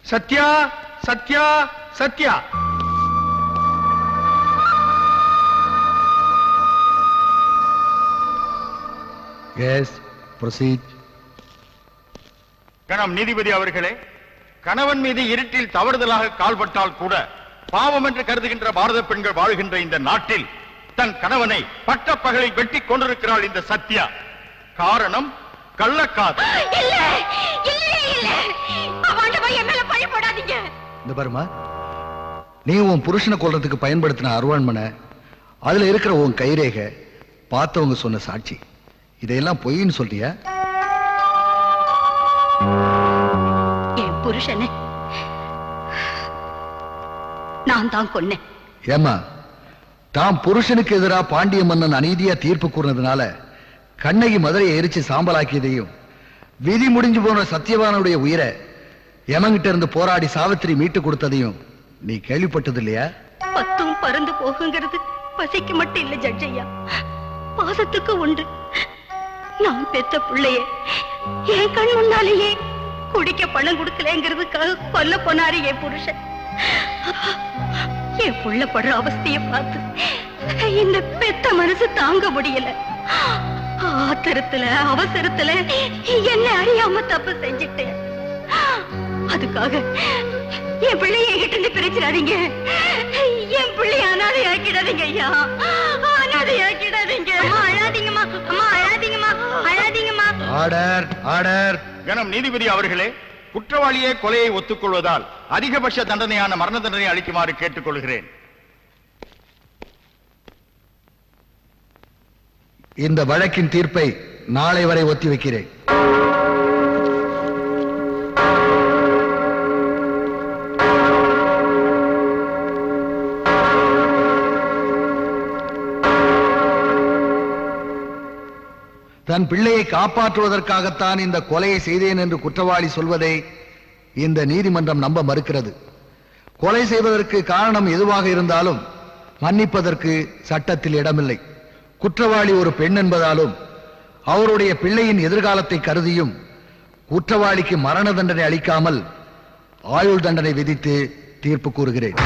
Sathya, Sathya, Sathya. Yes, proceed. கணம் நீதிபதி அவர்களே, கணவன் மீது இருட்டில் தவறுதலாக கால்பட்டால் கூட பாவம் என்று கருதுகின்ற பாரத பெண்கள் வாழ்கின்ற இந்த நாட்டில் தன் கணவனை பட்டப்பகலில் வெட்டி கொண்டிருக்கிறாள் இந்த சத்யா. காரணம் கள்ளக்காதல். இந்த பாருமா, நீ உன் புருஷனை கொல்றதுக்கு பயன்படுத்தின அருவாண்மனை, அதுல இருக்கிற உன் கைரேகை, பார்த்தவங்க சொன்ன சாட்சி, இதையெல்லாம் பொய்ன்னு சொல்றியா? என் புருஷனை நான் தான் கொன்னேன். ஏமா, தாம் புருஷனுக்கு எதிராக பாண்டிய மன்னன் அநீதியா தீர்ப்பு கூறினதுனால கண்ணகி மதுரையை எரிச்சு சாம்பலாக்கியதையும், விதி முடிஞ்சு போன சத்தியவானுடைய உயிரை யமங்கிட்ட இருந்து போராடி சாவித்திரி மீட்டு கொடுத்ததையும் நீ கேள்விப்பட்டது இல்லையா? பத்தும் பறந்து போகுங்கிறது பசிக்கு மட்டும் இல்ல ஜட்ஜையா, பாசத்துக்கு உண்டு. நான் பெத்த பிள்ளைய என் கண் முன்னாலேயே குடிக்க பணம் கொடுக்கலங்கிறதுக்காக கொல்ல போனாரு என் புருஷன். என் புள்ள படுற அவஸ்தைய பார்த்து இந்த பெத்த மனசு தாங்க முடியல. ஆத்திரத்துல அவசரத்துல என்ன அறியாம தப்பு செஞ்சிட்டேன். அதுக்காக என் பிள்ளைய என்கிட்ட இருந்து பிரிச்சிடாதீங்க. என் பிள்ளைய அனாதையாக்கிடாதீங்க ஐயா, அனாதையாக்கிடாதீங்க. அம்மா அழாதீங்கம்மா, அம்மா அழாதீங்கம்மா, அழாதீங்கம்மா. Order, order. கணம் நீதிபதி அவர்களே, குற்றவாளியே கொலையை ஒத்துக்கொள்வதால் அதிகபட்ச தண்டனையான மரண தண்டனை அளிக்குமாறு கேட்டுக்கொள்கிறேன். இந்த வழக்கின் தீர்ப்பை நாளை வரை ஒத்தி வைக்கிறேன். தன் பிள்ளையை காப்பாற்றுவதற்காகத்தான் இந்த கொலையை செய்தேன் என்று குற்றவாளி சொல்வதை இந்த நீதிமன்றம் நம்ப மறுக்கிறது. கொலை செய்வதற்கு காரணம் எதுவாக இருந்தாலும் மன்னிப்பதற்கு சட்டத்தில் இடமில்லை. குற்றவாளி ஒரு பெண் என்பதாலும் அவருடைய பிள்ளையின் எதிர்காலத்தை கருதியும் குற்றவாளிக்கு மரண தண்டனை அளிக்காமல் ஆயுள் தண்டனை விதித்து தீர்ப்பு கூறுகிறேன்.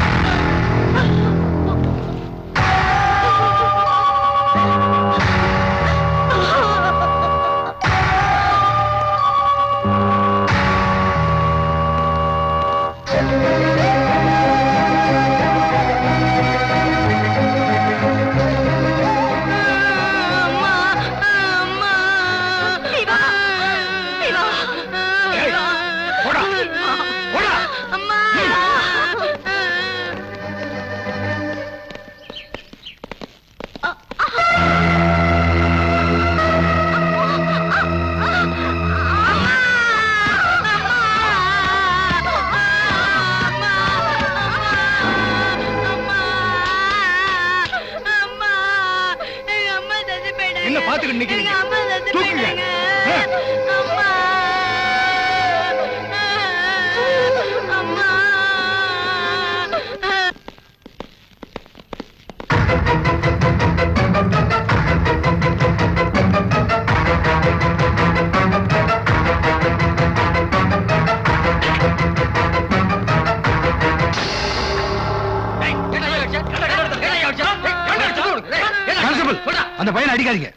அந்த பையனை அடிக்காதீங்க.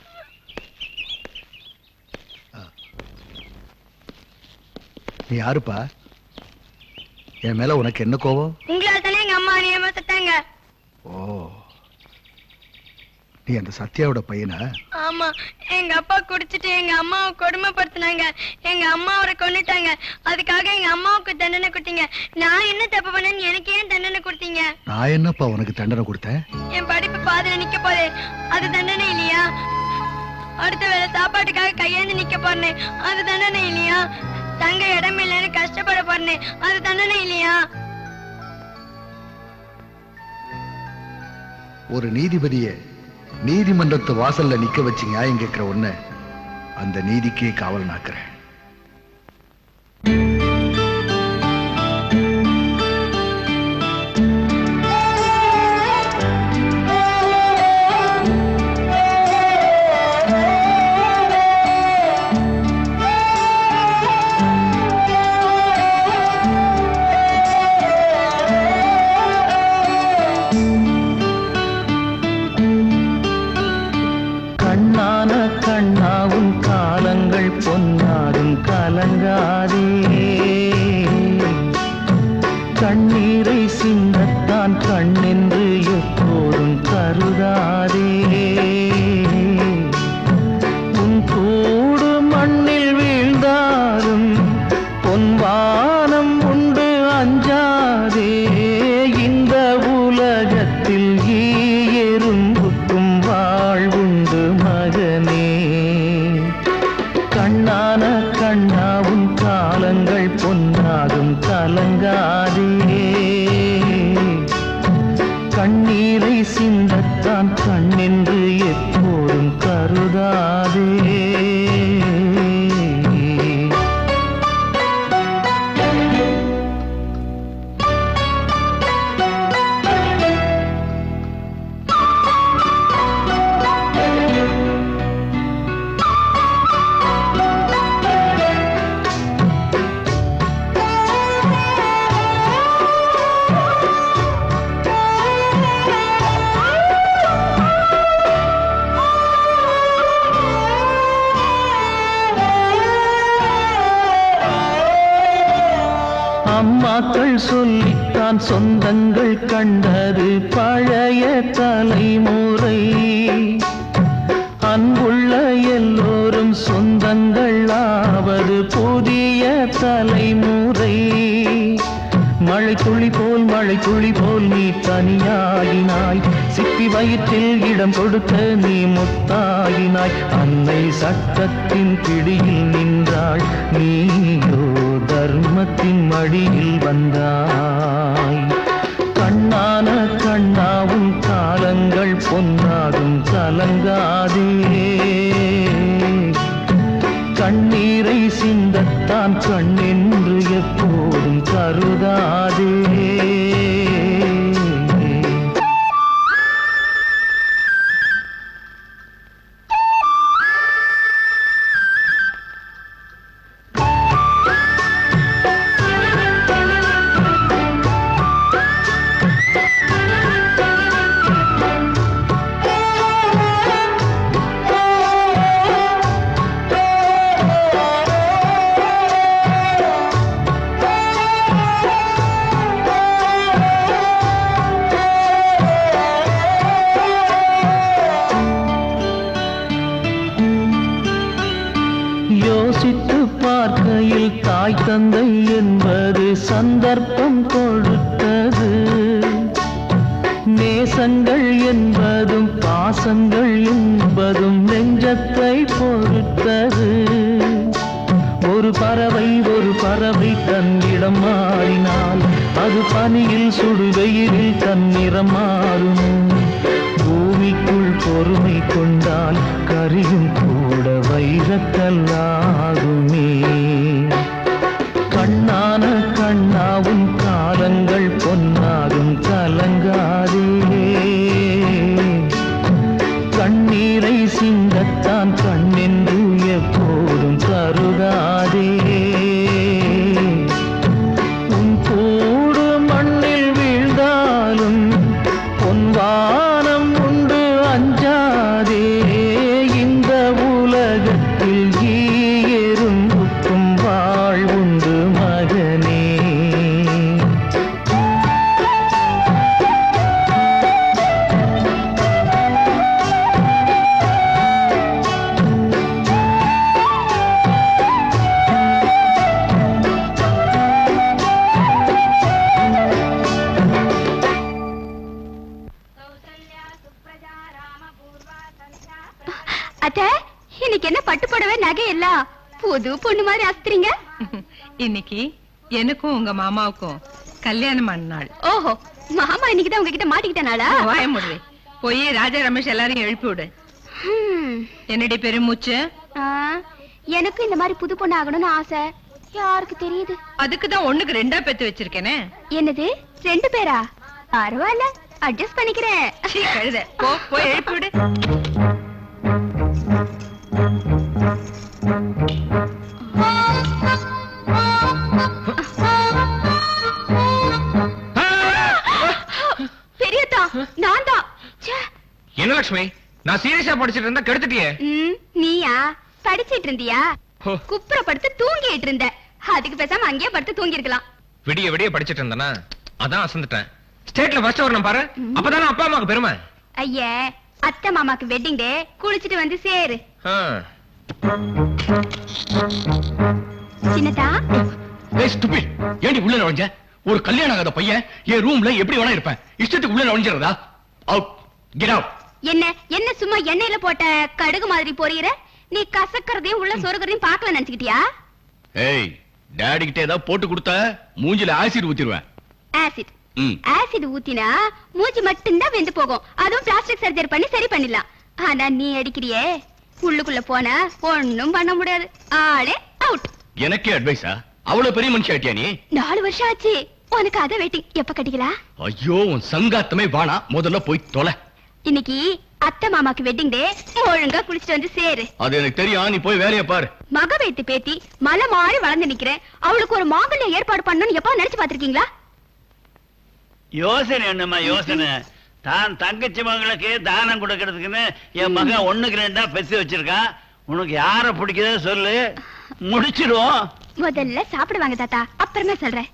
நீ யாருப்பா? என் மேல உனக்கு என்ன கோபம்? உங்களால தானே எங்க அம்மா அநியாயமா செத்தாங்க. ஓ, நீ அந்த சத்யாவோட பையனா? ஆமா, எங்க அப்பா குடிச்சிட்டு எங்க அம்மாவை கொடுமைப்படுத்தினாங்க. எங்க அம்மா அவரை கொன்னுட்டாங்க. அதுக்காக எங்க அம்மாவுக்கு தண்டனை கொடுத்தீங்க. நான் என்ன தப்பு பண்ணேன்னு எனக்கு ஏன் தண்டனை கொடுத்தீங்க? நான் என்னப்பா உனக்கு தண்டனை கொடுத்தேன்? என் படிப்பு பாதியில நிக்க போதே, அது தண்டனை இல்லையா? அடுத்த வேளை சாப்பாட்டுக்காக கையேந்து நிக்க போறேன், அது தண்டனை இல்லையா? தங்க இடம் இல்லைன்னு கஷ்டப்பட போறேன், அது தண்டனை இல்லையா? ஒரு நீதிபதியை நீதிமன்றத்து வாசல்ல நிக்க வச்சு நியாயம் கேட்கிற ஒண்ணு அந்த நீதிக்கே காவல் நாக்குறேன். கண்ணீரை சிந்தத்தான் கண்ணென்று எப்போதும் கருதாதே. உன் கூடு மண்ணில் வீழ்ந்தாலும் பொன்வானம் உண்டு அஞ்சாதே. இந்த உலகத்தில் எறும்புக்கும் வாழ்வுண்டு மகனே. கண்ணான கண்ணாவும் காலங்கள் பொன்னாகும் கலங்காதே. கண்ணீரை சிந்தத்தான் கண்ணென்று எப்போதும் கருதாதே. அம்மாக்கள் சொல்லித்தான் சொந்தங்கள் கண்டது பழைய தலைமுறை. அன்புள்ள எல்லோரும் சொந்தங்கள் ஆவது புதிய தலைமுறை. மழை துளி போல் நீ தனியாகினாய். சிப்பி வயிற்றில் இடம் கொடுக்க நீ முத்தாகினாய். அன்னை சட்டத்தின் பிடியில் நின்றாள், நீயோ தர்மத்தின் மடியில் வந்தாய். கண்ணான கண்ணாவும் காலங்கள் பொன்னாகும் கலங்காதே. கண்ணீரை சிந்தத்தான் கண்ணென்று எப்போதும் கருதாதே. யோசித்து பார்க்கையில் தாய் தந்தை என்பது சந்தர்ப்பம் கொடுத்தது. நேசங்கள் என்பதும் பாசங்கள் என்பதும் நெஞ்சத்தை பொறுத்தது. ஒரு பறவை தன்னிடம் மாறினால் அது பனியில் சுடுவெயிலில் தன்னிறம் மாறும். பூமிக்குள் பொறுமை கொண்டால் கரியும் கூட வைரக்கல்லாகுமே. கண்ணான கண்ணாவும் காலங்கள் பொன்னாகும் கலங்காதே. கண்ணீரை சிந்தத்தான் கண்ணென்று எப்போதும் கருதாதே. உன் கூடு மண்ணில் வீழ்ந்தாலும் பொன்வானம் உண்டு அஞ்சாதே. இந்த உலகத்தில் எறும்புக்கும் வாழ்வுண்டு மகனே. அத்தை, இன்னைக்கு என்ன பட்டு புடவை நகை எல்லாம் புது பொண்ணு மாதிரி அஸ்திரீங்க? இன்னைக்கு எனக்கும் உங்க மாமாவுக்கும் கல்யாணம் ஆன நாள். ஓஹோ, மாமா இன்னைக்குதான் உங்ககிட்ட மாட்டிக்கிட்டனாலா? வாய முடுவே, போய் ராஜா ரமேஷ் எல்லாரையும் எழுப்பி விடு. என்னடி பெருமூச்சு? எனக்கு இந்த மாதிரி புது பொண்ணு ஆகணும்னு ஆசை. யாருக்கு தெரியுது? அதுக்குதான் ஒண்ணுக்கு ரெண்டா பெத்து வச்சிருக்கேனே. என்னது, 2 பேரா? பரவாயில்ல, அட்ஜஸ்ட் பண்ணிக்கிறேன். கழுத, போய் எழுப்பி விடு. பெரியதா, நான் தான். என்ன லட்சுமி, நான் சீரியஸா படிச்சிட்டு இருந்தா கெடுத்துட்டியே. நீயா படிச்சிட்டு இருந்தியா? குப்புற படுத்து தூங்கிட்டு இருந்த. அதுக்கு பேசாம அங்கேயே படுத்து தூங்கி இருக்கலாம். விடிய விடிய படிச்சிட்டு இருந்தனா அதான் அசந்துட்டேன். ஸ்டேட்ல ஃபர்ஸ்ட் வரணும் பாரு. அப்பதானே அப்பா அம்மாக்கு பெருமை. ஐயா, அத்தை மாமாக்கு வெட்டிங் டே, குளிச்சிட்டு வந்து சேரு. சின்னதா, ஏய் ஸ்டூபிட், ஏண்டி உள்ள நுழைஞ்ச? ஒரு கல்யாணம் ஆகாத பையன் என் ரூம்ல எப்படி வேணா இருப்பேன், இஷ்டத்துக்கு உள்ள நுழைஞ்சிரதா? Out, get out. என்ன சும்மா எண்ணெயில போட்ட கடுகு மாதிரி பொரியிற? நீ கசக்கறதையும் உள்ள சொருகிறதையும் பார்க்கல நினைச்சுக்கிட்டியா? ஏய், டாடி கிட்ட ஏதாவது போட்டு கொடுத்த மூஞ்சில ஆசிட் ஊத்திடுவேன். ஆசிட் ஆசிட் ஊத்தினா மூஞ்சி மட்டும்தான் வெந்து போகும். அதுவும் பிளாஸ்டிக் சர்ஜரி பண்ணி சரி பண்ணிடலாம். ஆனா நீ அடிக்கிறியே, உள்ளுக்குள்ள போனா ஒண்ணும் பண்ண முடியாது. ஆளே அவுட். எனக்கே அட்வைஸா? அவ்வளவு பெரிய மனுஷன் ஆட்டியா நீ? 4 வருஷம் ஆச்சு. உனக்கு அத வெயிட்டிங். எப்ப கட்டிக்கலாம்? ஐயோ, உன் சங்காத்தமே வாணா, முதல்ல போய் தொலை. இன்னைக்கு அத்தை மாமாக்கு வெட்டிங் டே, ஒழுங்கா குளிச்சிட்டு வந்து சேரு. அது எனக்கு தெரியும், நீ போய் வேலைய பாரு. மக வைத்து பேத்தி மலை மாறி வளர்ந்து நிக்கிறேன். அவளுக்கு ஒரு மாங்கல்ய ஏற்பாடு பண்ணணும்னு எப்ப நினைச்சு பாத்திருக்கீங்களா? யோசனை என்னம்மா யோசனை? தான் தங்கச்சி மகளுக்கு தானம் கொடுக்கறதுக்குன்னு என் மகன் 1க்கு 2 பெசி வச்சிருக்கான். உனக்கு யார பிடிக்குதோ சொல்லு, முடிச்சிடுவோம். முதல்ல சாப்பிடுவாங்க தாத்தா, அப்புறமா சொல்றேன்.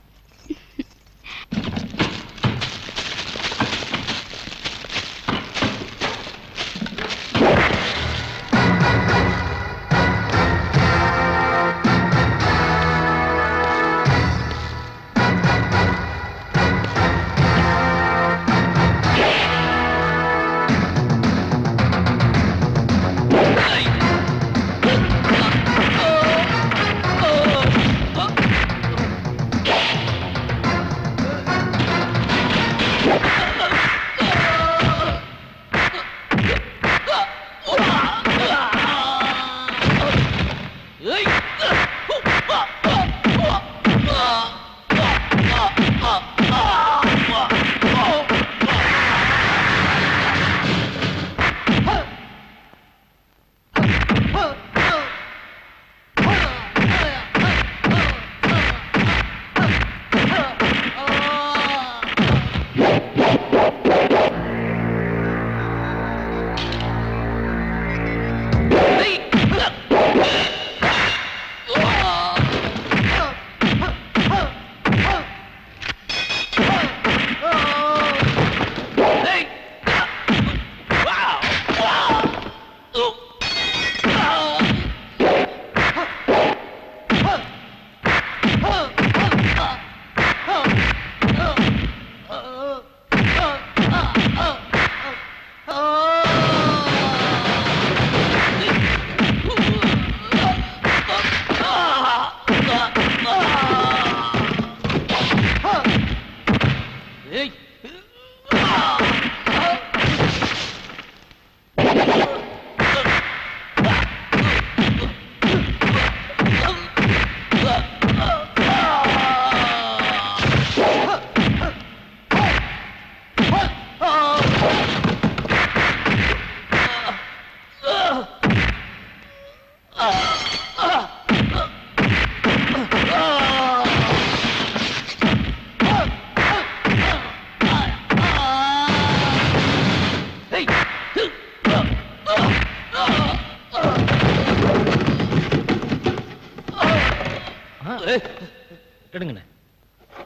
எடுங்கண்ணே,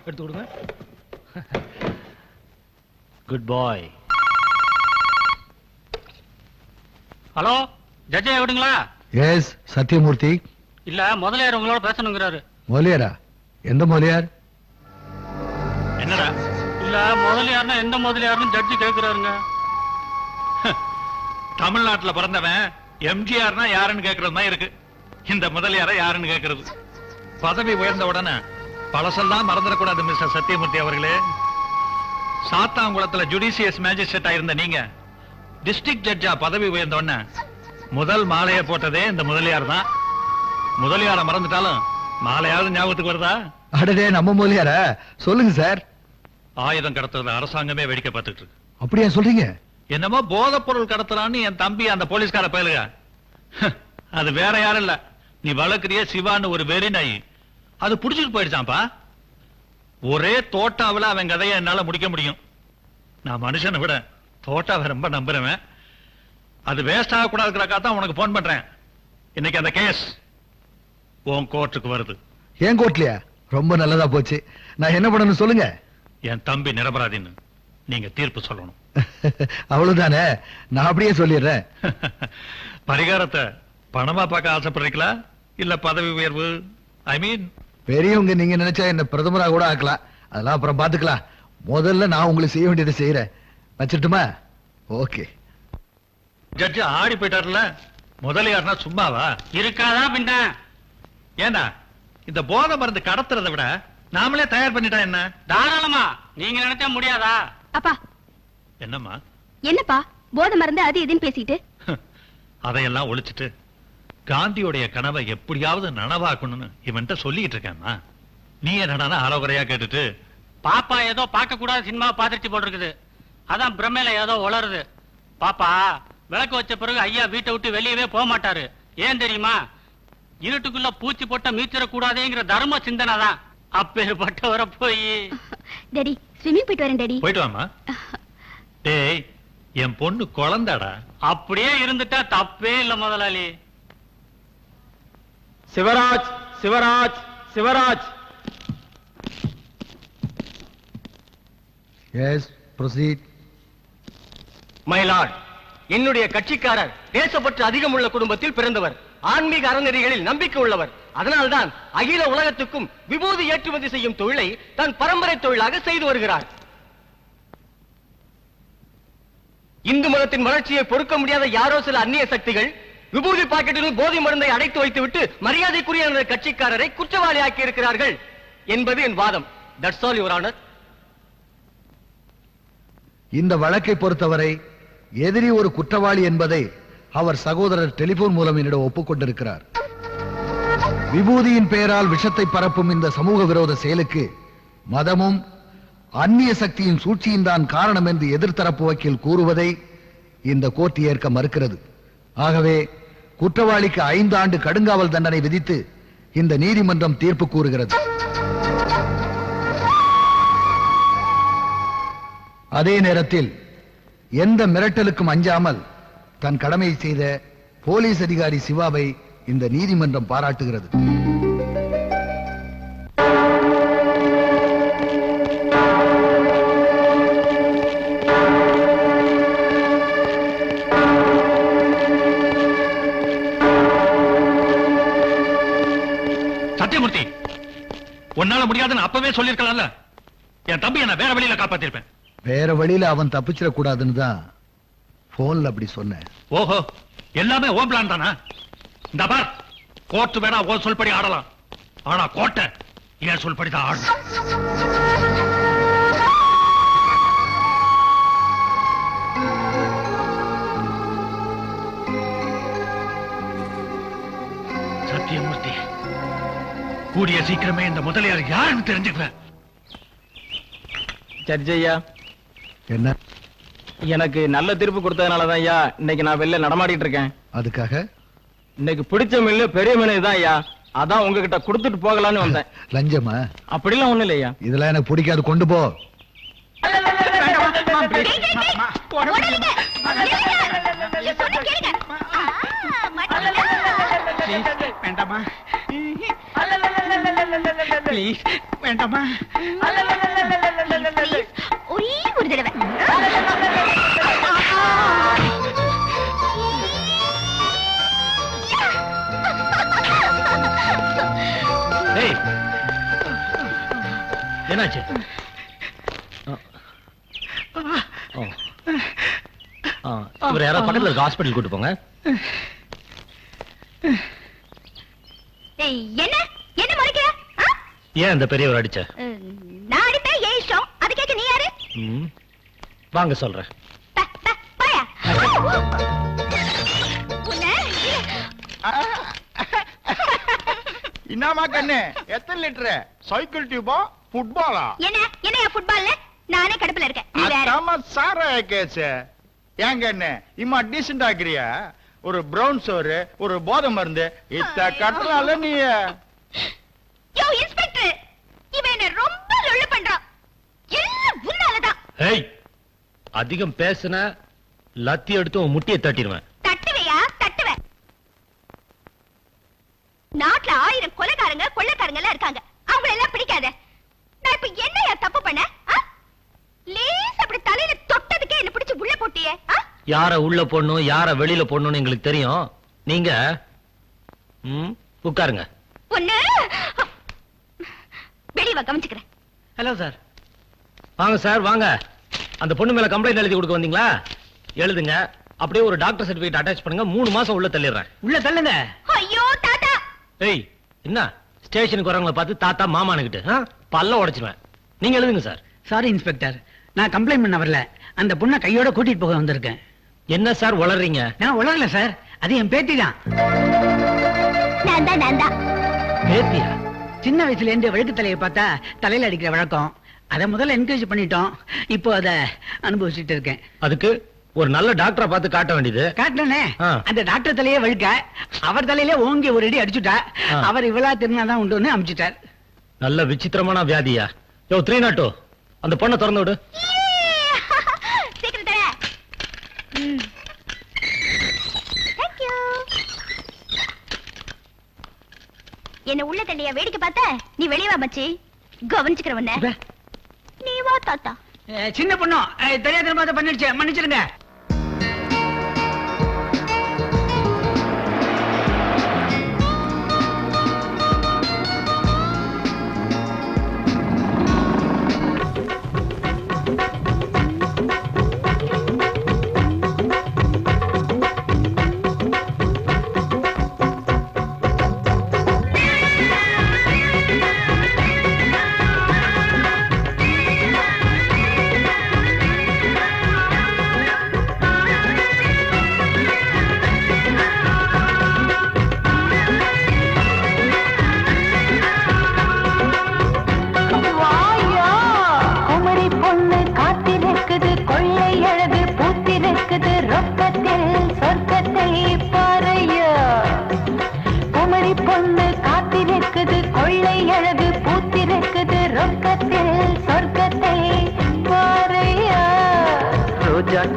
எடுத்து கொடுங்க. குட் பாய். ஹலோ, ஜட்ஜா விடுங்களா? எஸ் சத்யமூர்த்தி. இல்ல, முதலியார் உங்களோட பேசணுங்கிறாரு. மொழியாரா? எந்த மொழியார்? என்னடா? இல்ல, முதலியார்னா எந்த முதலியார்னு ஜட்ஜி கேக்குறாருங்க. தமிழ்நாட்டுல பிறந்தவன் எம்ஜிஆர்னா யாருன்னு கேக்குறது தான் இருக்கு. இந்த முதலியார யாருன்னு கேக்குறது. பதவி உயர்ந்த உடனே பழசெல்லாம் மறந்துடக்கூடாது மிஸ்டர் சத்யமூர்த்தி அவர்களே. சாத்தாங்குளத்துல ஜுடிஷியஸ் மேஜிஸ்ட்ரேட்டா இருந்த நீங்க டிஸ்ட்ரிக்ட் ஜட்ஜா பதவி உயர்ந்த உடனே முதல் மாலையை போட்டதே இந்த முதலியார் தான். முதலியார மறந்துட்டாலும் மாலையாவது ஞாபகத்துக்கு வருதா? அடடே, நம்ம மொழியாரா? சொல்லுங்க சார். ஆயுதம் கடத்துறது அரசாங்கமே வேடிக்கை பார்த்துட்டு இருக்கு. அப்படியா சொல்றீங்க? என்னமோ போதைப் பொருள் கடத்துறான்னு என் தம்பி அந்த போலீஸ்கார பயலுக. அது வேற யாரும் இல்ல, நீ வளர்க்கிறிய சிவான்னு ஒரு வெறி நாய். அது புடிச்சிட்டு போயிடுச்சான்ப்பா. ஒரே தோட்டாவில அவன் கதையை என்னால முடிக்க முடியும். நான் மனுஷனை விட தோட்டாவை ரொம்ப நம்புறவன். அது வேஸ்ட் ஆகக்கூடாதுக்காக தான் உனக்கு போன் பண்றேன். இன்னைக்கு அந்த கேஸ் உன் கோர்ட்டுக்கு வருது. ஏன் கோர்ட்லயா? ரொம்ப நல்லதா போச்சு. நான் என்ன பண்ணணும் சொல்லுங்க. என் தம்பி நிரபராதின்னு நீங்க தீர்ப்பு சொல்லணும். அவ்வளவுதானே, நான் அப்படியே சொல்லிடுறேன். பரிகாரத்தை பணமா பார்க்க ஆசைப்படுறீங்களா இல்ல பதவி உயர்வு? ஐ மீன் பெரியவங்க நீங்க நினைச்சா என்ன பிரதமரா கூட ஆக்கலாம், அதெல்லாம் அப்புறம் பாத்துக்கலாம். முதல்ல நான் உங்களுக்கு செய்ய வேண்டியதை செய்யறேன். வச்சிட்டுமா? ஓகே. ஜட்ஜ் ஆடி போயிட்டாருல, முதலியார்னா சும்மாவா இருக்காதா பின்ன? ஏண்டா இந்த போதை மருந்து கடத்துறதை விட நாமளே தயார் பண்ணிட்டா என்ன? தாராளமா, நீங்க நினைச்சா முடியாதா? அப்பா என்னம்மா? என்னப்பா போதை மருந்து அது இதுன்னு பேசிட்டு? அதையெல்லாம் ஒழிச்சிட்டு காந்தியோடைய கனவை எப்படியாவது நனவாக்கணும்னு இவன்ட்ட சொல்லிட்டு இருக்கேம்மா. நீ என்னடா அறகுறையா கேட்டுட்டு? பாப்பா ஏதோ பார்க்க கூடாத சினிமா பாத்துட்டு போட்டிருக்குது, அதான் பிரமையில ஏதோ உளருது. பாப்பா விளக்கு வச்ச பிறகு ஐயா வீட்டை விட்டு வெளியவே போக மாட்டாரு. ஏன் தெரியுமா? இருட்டுக்குள்ள பூச்சி போட்ட மீச்சிட கூடாதேங்கிற தர்ம சிந்தனை தான். அப்பேற்பட்டவரை போய் டாடி ஸ்விம்மிங் போயிட்டு வரேன் டாடி. போயிட்டு வாமா. டேய் என் பொண்ணு குழந்தாடா. அப்படியே இருந்துட்டா தப்பே இல்ல முதலாளி. Sivaraj Sivaraj Sivaraj. Yes proceed. My lord, என்னுடைய கட்சிக்காரர் தேசப்பற்று அதிகமுள்ள குடும்பத்தில் பிறந்தவர், ஆன்மீக அறநெறிகளில் நம்பிக்கை உள்ளவர். அதனால்தான் அகில உலகத்துக்கும் விபூதி ஏற்றுமதி செய்யும் தொழிலை தன் பரம்பரை தொழிலாக செய்து வருகிறார். இந்து மதத்தின் வளர்ச்சியை பொறுக்க முடியாத யாரோ சில அந்நிய சக்திகள் விபூதி பாக்கெட்டில் போதை மருந்தை அடைத்து வைத்துவிட்டு மரியாதைக்குரிய எனது கட்சிக்காரரை குற்றவாளி ஆக்கி இருக்கிறார்கள் என்பது என் வாதம். That's all your honour. இந்த வழக்கை பொறுத்தவரை எதிரி ஒரு குற்றவாளி என்பதை அவர் சகோதரர் டெலிபோன் மூலம் என்னிடம் ஒப்புக்கொண்டிருக்கிறார். விபூதியின் பெயரால் விஷத்தை பரப்பும் இந்த சமூக விரோத செயலுக்கு மதமும் அந்நிய சக்தியின் சூழ்ச்சியும் தான் காரணம் என்று எதிர்த்தரப்பு வக்கீல் கூறுவதை இந்த கோர்ட் ஏற்க மறுக்கிறது. ஆகவே குற்றவாளிக்கு 5 ஆண்டு கடுங்காவல் தண்டனை விதித்து இந்த நீதிமன்றம் தீர்ப்பு கூறுகிறது. அதே நேரத்தில் எந்த மிரட்டலுக்கும் அஞ்சாமல் தன் கடமையை செய்த போலீஸ் அதிகாரி சிவாவை இந்த நீதிமன்றம் பாராட்டுகிறது. சத்தியமூர்த்தி, உன்னால முடியாதுன்னு அப்பவே சொல்லிருக்கலாம்ல. என் தம்பி என்ன வேற வழியில காப்பாத்திருப்பேன். வேற வழியில அவன் தப்பிச்சிடக் கூடாதுன்னு தான் போன்ல அப்படி சொன்னேன். ஓஹோ, எல்லாமே ஓ பிளான் தானா? இந்த பார், கோர்ட் வேணா ஓ சொல்படி ஆடலாம், ஆனா கோட்டை ஏன் சொல்படி தான் ஆடணும். சத்தியமூர்த்தி, கூடிய சீக்கிரமே இந்த முதலியார் யாருன்னு தெரிஞ்சுக்குவேன். ஜட்ஜையா, என்ன? எனக்கு நல்ல தீர்ப்பு கொடுத்ததுனாலதான் ஐயா இன்னைக்கு நான் வெளில நடமாடிட்டு இருக்கேன். அதுக்காக இன்னைக்கு பிடிச்ச மில்லு பெரிய மீன் தான் ஐயா, அதான் உங்ககிட்ட கொடுத்துட்டு போகலான்னு வந்தேன். லஞ்சமா? அப்படிலாம் ஒண்ணு இல்லையா. இதெல்லாம் எனக்கு பிடிக்காது, கொண்டு போ. வேண்டாமா ப்ளீஸ், வேண்டாமா. ஒரே ஒரு தடவை. ஏய், என்னாச்சு? இவர் யாராவது பக்கத்துல இருக்க ஹாஸ்பிட்டல் கூட்டு போங்க. என்ன என்ன முறைக்கிற? ஏன் இந்த பெரியவர் அடிச்ச? நான் அடிப்பேன், ஏன் இஷ்டம். அது கேட்க நீ யாரு? வாங்க சொல்றேன். போயா. என்னமா கண்ணு, எத்தனை லிட்டரு? சைக்கிள் டியூபா ஃபுட்பாலா? என்ன என்ன ஃபுட்பால்ல நானே கடுப்புல இருக்கேன். நீ வேற. அதாம சாரா கேஸ். ஏன் கண்ணு இம்மா டீசென்ட் ஆக்குறியா? ஒரு பிரவுன் சோறு, ஒரு போதை மருந்து இத்த கட்டலால நீ. யோ இன்ஸ்பெக்டர், இவன் என்ன ரொம்ப லொள்ளு பண்றான். எல்லாம் உன்னாலதான். ஏய், அதிகம் பேசுன லத்தி எடுத்து உன் முட்டியை தட்டிடுவேன். தட்டுவையா? தட்டுவேன். நாட்டுல 1000 கொலைகாரங்க கொள்ளைக்காரங்க எல்லாம் இருக்காங்க. அவங்க எல்லாம் பிடிக்காத. நான் இப்ப என்னையா தப்பு பண்ண? யார உள்ள போடணும் யார வெளியில போடணும்னு எங்களுக்கு தெரியும். நீங்க உட்காருங்க. பொண்ணு வெளியே கவனிச்சுக்கிறேன். Hello sir. வாங்க சார் வாங்க. அந்த பொண்ணு மேல கம்ப்ளைண்ட் எழுதி கொடுக்க வந்தீங்களா? எழுதுங்க. அப்படியே ஒரு டாக்டர் சர்டிபிகேட் அட்டாச் பண்ணுங்க. 3 மாசம் உள்ள தள்ளிடுறேன். உள்ள தள்ளுங்க. ஐயோ தாத்தா. ஏய் என்ன ஸ்டேஷனுக்கு வரவங்கள பார்த்து தாத்தா மாமானுக்கிட்டு பல்ல உடைச்சிருவேன். நீங்க எழுதுங்க சார். சாரி இன்ஸ்பெக்டர், நான் கம்ப்ளைண்ட் பண்ண வரல. அந்த பொண்ணை கையோட கூட்டிட்டு போக வந்திருக்கேன். என்ன சார் உளறீங்க? நான் உளரல சார், அது என் பேத்தி தான். பேத்தியா? சின்ன வயசுல இருந்து வழுக்கு தலையை பார்த்தா தலையில அடிக்கிற வழக்கம். அதை முதல்ல என்கரேஜ் பண்ணிட்டோம். இப்போ அதை அனுபவிச்சுட்டு இருக்கேன். அதுக்கு ஒரு நல்ல டாக்டரை பார்த்து காட்ட வேண்டியது. காட்டனே அந்த டாக்டர் தலையே வழுக்க அவர் தலையில ஓங்கி ஒரு அடி அடிச்சுட்டா. அவர் இவ்வளா திருநாதான் உண்டுன்னு அமிச்சுட்டார். நல்ல விசித்திரமான வியாதியா? யோ 302 அந்த பொண்ணை திறந்து விடு. என்ன உள்ள தள்ளியா வேடிக்கை பார்த்த? நீ வெளியே வா மச்சி, கவனிச்சுக்கிறவன. நீ வா தாத்தா. சின்ன பொண்ணு தெரியாத பார்த்து பண்ணிடுச்சு, மன்னிச்சிருங்க.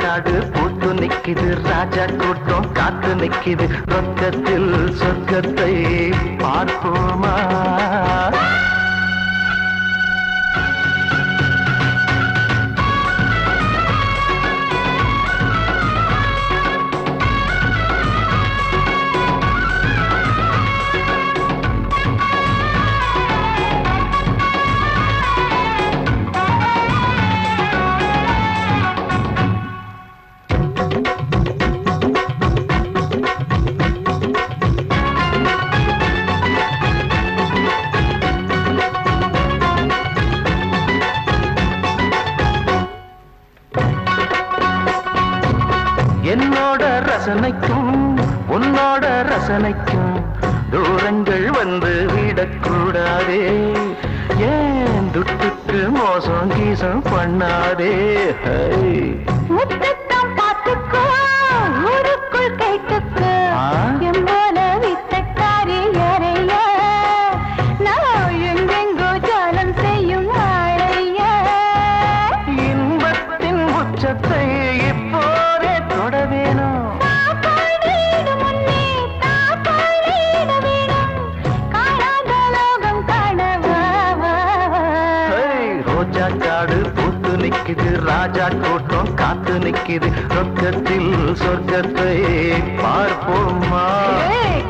காடு பூத்து நிக்குது, ராஜா கூட்டம் காத்து நிக்குது, ரொக்கத்தில் சொர்க்கத்தை பார்ப்போமா? என்னோட ரசனைக்கும் உன்னோட ரசனைக்கும் தூரங்கள் வந்து விடக்கூடாதே. ஏன் துட்டுக்கு மோசம் கீசம் பண்ணாதே. முத்தத்தான் பார்த்துக்கோ, ஊருக்குள் கைத்துக்கோ, எம்போல வித்தக்காரி யாரைய, நான் எங்கெங்கோ ஜாலம் செய்யும் ஆளைய. இன்பத்தின் உச்சத்தை இப்போதே தொட வேணும். ரோஜா காடு பூத்து நிக்குது, ராஜா கூட்டம் காத்து நிக்குது, ரொக்கத்தில் சொர்க்கத்தை பார்ப்போமா?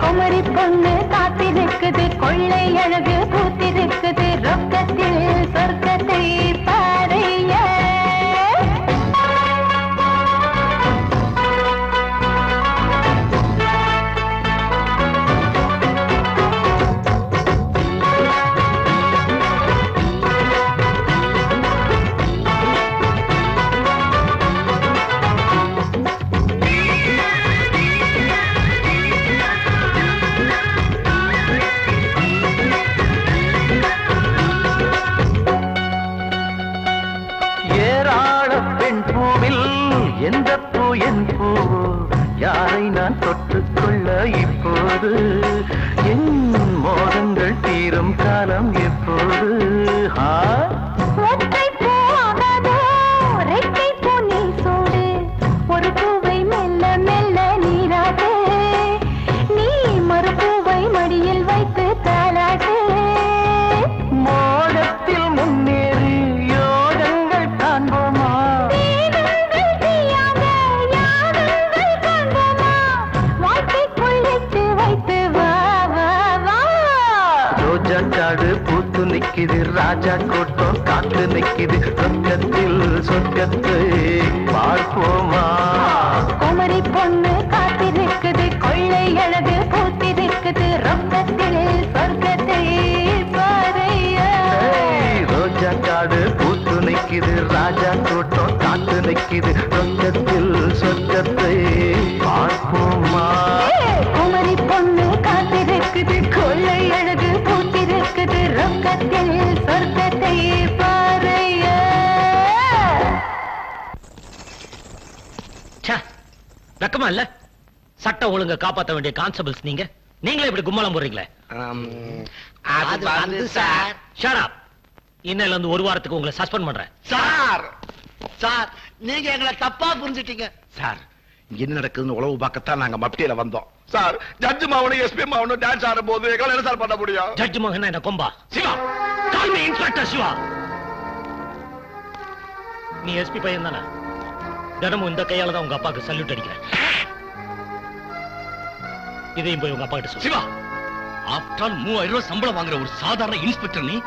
குமரி பொண்ணு காத்திருக்குது, கொள்ளை அழகு பூத்திருக்குது, ரொக்கத்தில் சொர்க்கத்தை பாறைய. எந்த பூ என் பூ, யாரை நான் தொட்டுக்கொள்ள இப்போது? என் மோகங்கள் தீரும் காலம் எப்போது? ஒரு பூவை மெல்ல மெல்ல நீராட்டு, நீ மறுபூவை மடியில் வைத்து தாளாட்டு. மோகத்தில் முன்னேறி யோகங்கள் காண்போமா? யாரும் ரொக்கத்தில் சொர்க்கத்தை பார்ப்போமா? குமரி பொண்ணு காத்திருக்குது, கொள்ளை அழகு பூத்திருக்குது, ரொக்கத்தில் சொர்க்கத்தை பாரையா. ரோஜா காடு பூத்து நிக்குது, ராஜா கூட்டம் காத்து நிக்குது, ரொக்கத்தில் சொர்க்கத்தை பார்ப்போமா? குமரி பொண்ணு காத்திருக்குது, கொள்ளை அழகு பூத்திருக்குது, ரொக்கத்தில் சொர்க்கத்தை பாரையா. வெக்கமா இல்ல? சட்ட ஒழுங்க காப்பாற்ற வேண்டிய கான்ஸ்டபிள்ஸ் நீங்களே இப்படி கும்மலம் போடுறீங்களே. இன்னையில இருந்து ஒரு வாரத்துக்கு உங்களை சஸ்பெண்ட் பண்றேன். சார் நீங்க எங்களை தப்பா புரிஞ்சிட்டீங்க சார். இங்க என்ன நடக்குதுன்னு உளவு பார்க்கத்தான் நாங்க மப்டியில வந்தோம் சார். ஜட்ஜ் மாவனும் எஸ்பி மாவனும் டான்ஸ் ஆடும் போது எங்களை என்ன சார் பண்ண முடியும்? ஜட்ஜ் மகன் என்ன கொம்பா? Siva, call me inspector Siva. நீ எஸ்பி பையன் தானே? தினமும் இந்த கையால தான் உங்க அப்பாவுக்கு சல்யூட் அடிக்கிறேன். இதையும் போய் உங்க அப்பா கிட்ட சொல்லு. சிவா, ஆஃப்டர் ஆல் 3000 ரூபாய் சம்பளம் வாங்குற ஒரு சாதாரண இன்ஸ்பெக்டர் நீ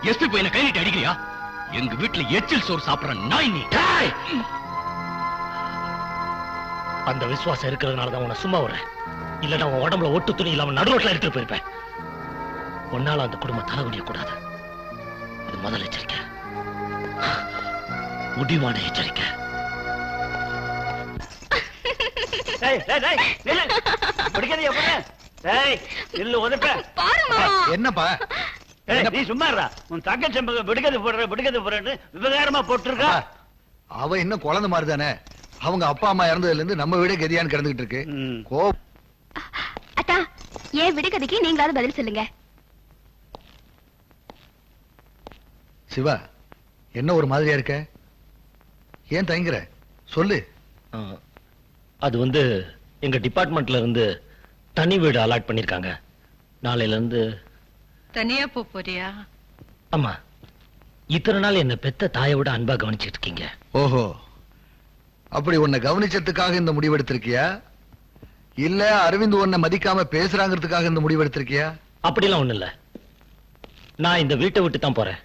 எஸ்பி பையனை கை நீட்டி அடிக்கிறியா? எங்க வீட்டுல எச்சில் சோறு சாப்பிடுற நாய் நீ. அந்த விசுவாசம் இருக்கிறதுனால தான் உன்னை சும்மா விடுறேன். இல்லன்னா உன் உடம்புல ஒட்டு துணி இல்லாம நடுரோட்ல எடுத்துட்டு போயிருப்பேன். உன்னால அந்த குடும்பம் தலைகுடிய கூடாது. அது முதல் எச்சரிக்கை, முடிவான எச்சரிக்கை. என்னப்பா நீ சும்மா உன் தங்கச்சி விடுக்கிறது போடுறேன்னு விவகாரமா போட்டுருக்கா. அவ என்ன குழந்தை மாதிரி தானே. அவங்க அப்பா அம்மா இறந்ததுல இருந்து நம்ம வீடே கதியான்னு கிடந்துகிட்டு இருக்கு. அத்தா, ஏன் விடுகதைக்கு நீங்களாவது பதில் சொல்லுங்க. சிவா, என்ன ஒரு மாதிரியா இருக்க? ஏன் தயங்குற? சொல்லு. அது எங்க டிபார்ட்மெண்ட்ல இருந்து தனி வீடு அலாட் பண்ணிருக்காங்க. நாளையில இருந்து தனியா போறியா? ஆமா. இத்தனை நாள் என்ன பெத்த தாயை விட அன்பா கவனிச்சிட்டு இருக்கீங்க. ஓஹோ, அப்படி உன்னை கவனிச்சதுக்காக இந்த முடிவெடுத்திருக்கியா? இல்ல அரவிந்த் உன்னை மதிக்காம பேசுறாங்கிறதுக்காக இந்த முடிவெடுத்திருக்கியா? அப்படிலாம் ஒண்ணு இல்ல. நான் இந்த வீட்டை விட்டு தான் போறேன்.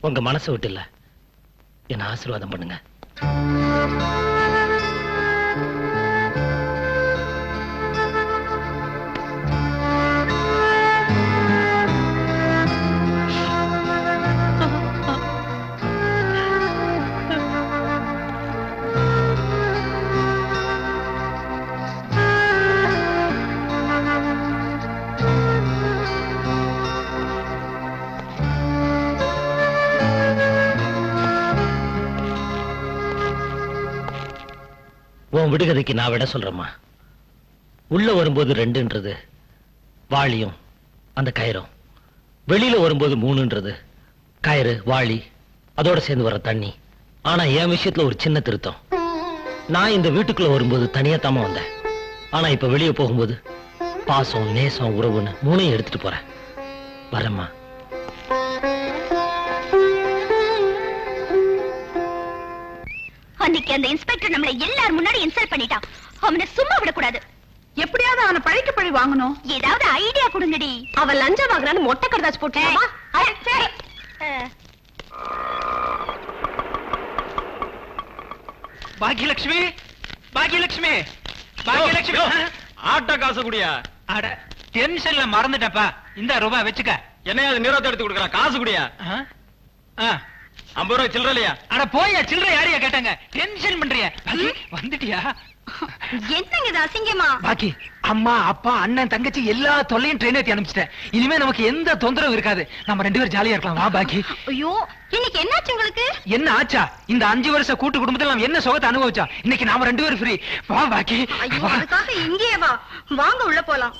உங்க மனசை விட்டு இல்ல. என்ன ஆசீர்வாதம் பண்ணுங்க. உன் விடுகதைக்கு நான் விட சொல்றேம்மா. உள்ள வரும்போது 2ன்றது வாளியும் அந்த கயிறும், வெளியில வரும்போது 3ன்றது கயிறு வாளி அதோட சேர்ந்து வர தண்ணி. ஆனா என் விஷயத்துல ஒரு சின்ன திருத்தம். நான் இந்த வீட்டுக்குள்ள வரும்போது தனியா தாமா வந்தேன். ஆனா இப்ப வெளியே போகும்போது பாசம் நேசம் உறவுன்னு 3ஐயும் எடுத்துட்டு போறேன். வரேம்மா. அன்னைக்கு அந்த இன்ஸ்பெக்டர் நம்மளை எல்லாரும் முன்னாடி இன்சல்ட் பண்ணிட்டான். அவனை சும்மா விடக்கூடாது. எப்படியாவது அவனை பழிக்கு பழி வாங்கணும். ஏதாவது ஐடியா கொடுங்கடி. அவன் லஞ்சம் வாங்குறான்னு மொட்டை கருதாச்சு போட்டேன். பாக்கியலட்சுமி, பாக்கியலட்சுமி, பாக்கியலட்சுமி, ஆட்டோ காசு குடியா? அட டென்ஷன்ல மறந்துட்டப்பா. இந்த ரூபாய் வச்சுக்க. என்னையா அது நீரத்தை எடுத்து கொடுக்குறா? காசு குடியா? 50 ரூபாய் சில்லற இல்லையா? அட போயா, சில்லறை யாரையா கேட்டாங்க? டென்ஷன் பண்றியா? வந்துட்டியா? என்னங்க இது அசிங்கமா? பாக்கி அம்மா அப்பா அண்ணன் தங்கச்சி எல்லா தொல்லையும் ட்ரெயின் ஏத்தி அனுப்பிச்சிட்டேன். இனிமே நமக்கு எந்த தொந்தரவும் இருக்காது. நம்ம 2 பேரும் ஜாலியா இருக்கலாம். வா பாக்கி. ஐயோ, இன்னைக்கு என்னாச்சு உங்களுக்கு? என்ன ஆச்சா? இந்த 5 வருஷ கூட்டு குடும்பத்துல நாம் என்ன சுகத்தை அனுபவிச்சா? இன்னைக்கு நாம 2 பேரும் ஃப்ரீ. வா பாக்கி. ஐயோ, அதுக்காக இங்கேயே வா. வாங்க உள்ள போலாம்.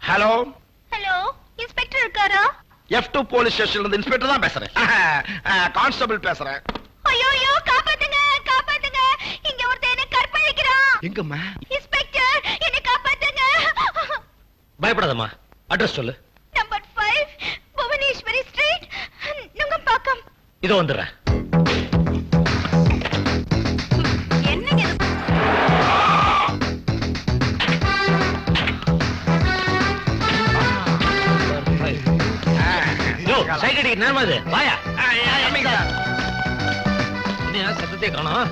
ஹலோ ஹலோ, இன்ஸ்பெக்டர் இருக்காரா? F2 போலீஸ் ஸ்டேஷன்ல இருந்து இன்ஸ்பெக்டர் தான் பேசுறேன். கான்ஸ்டபிள் பேசுறேன். ஐயோ, காப்பாத்துங்க, காப்பாத்துங்க. இங்க ஒருத்தன் என்ன கற்பழிக்கிறான். எங்கம்மா? இன்ஸ்பெக்டர், என்ன காப்பாத்துங்க. பயப்படாதம்மா. அட்ரஸ் சொல்லு. Number 5 Bhuvaneswari street, Nungambakkam. இதோ வந்துடுறேன். என்னங்க இது? கைட் அடிக்க நேரமா அது வாயா சத்தத்தை காணோம்.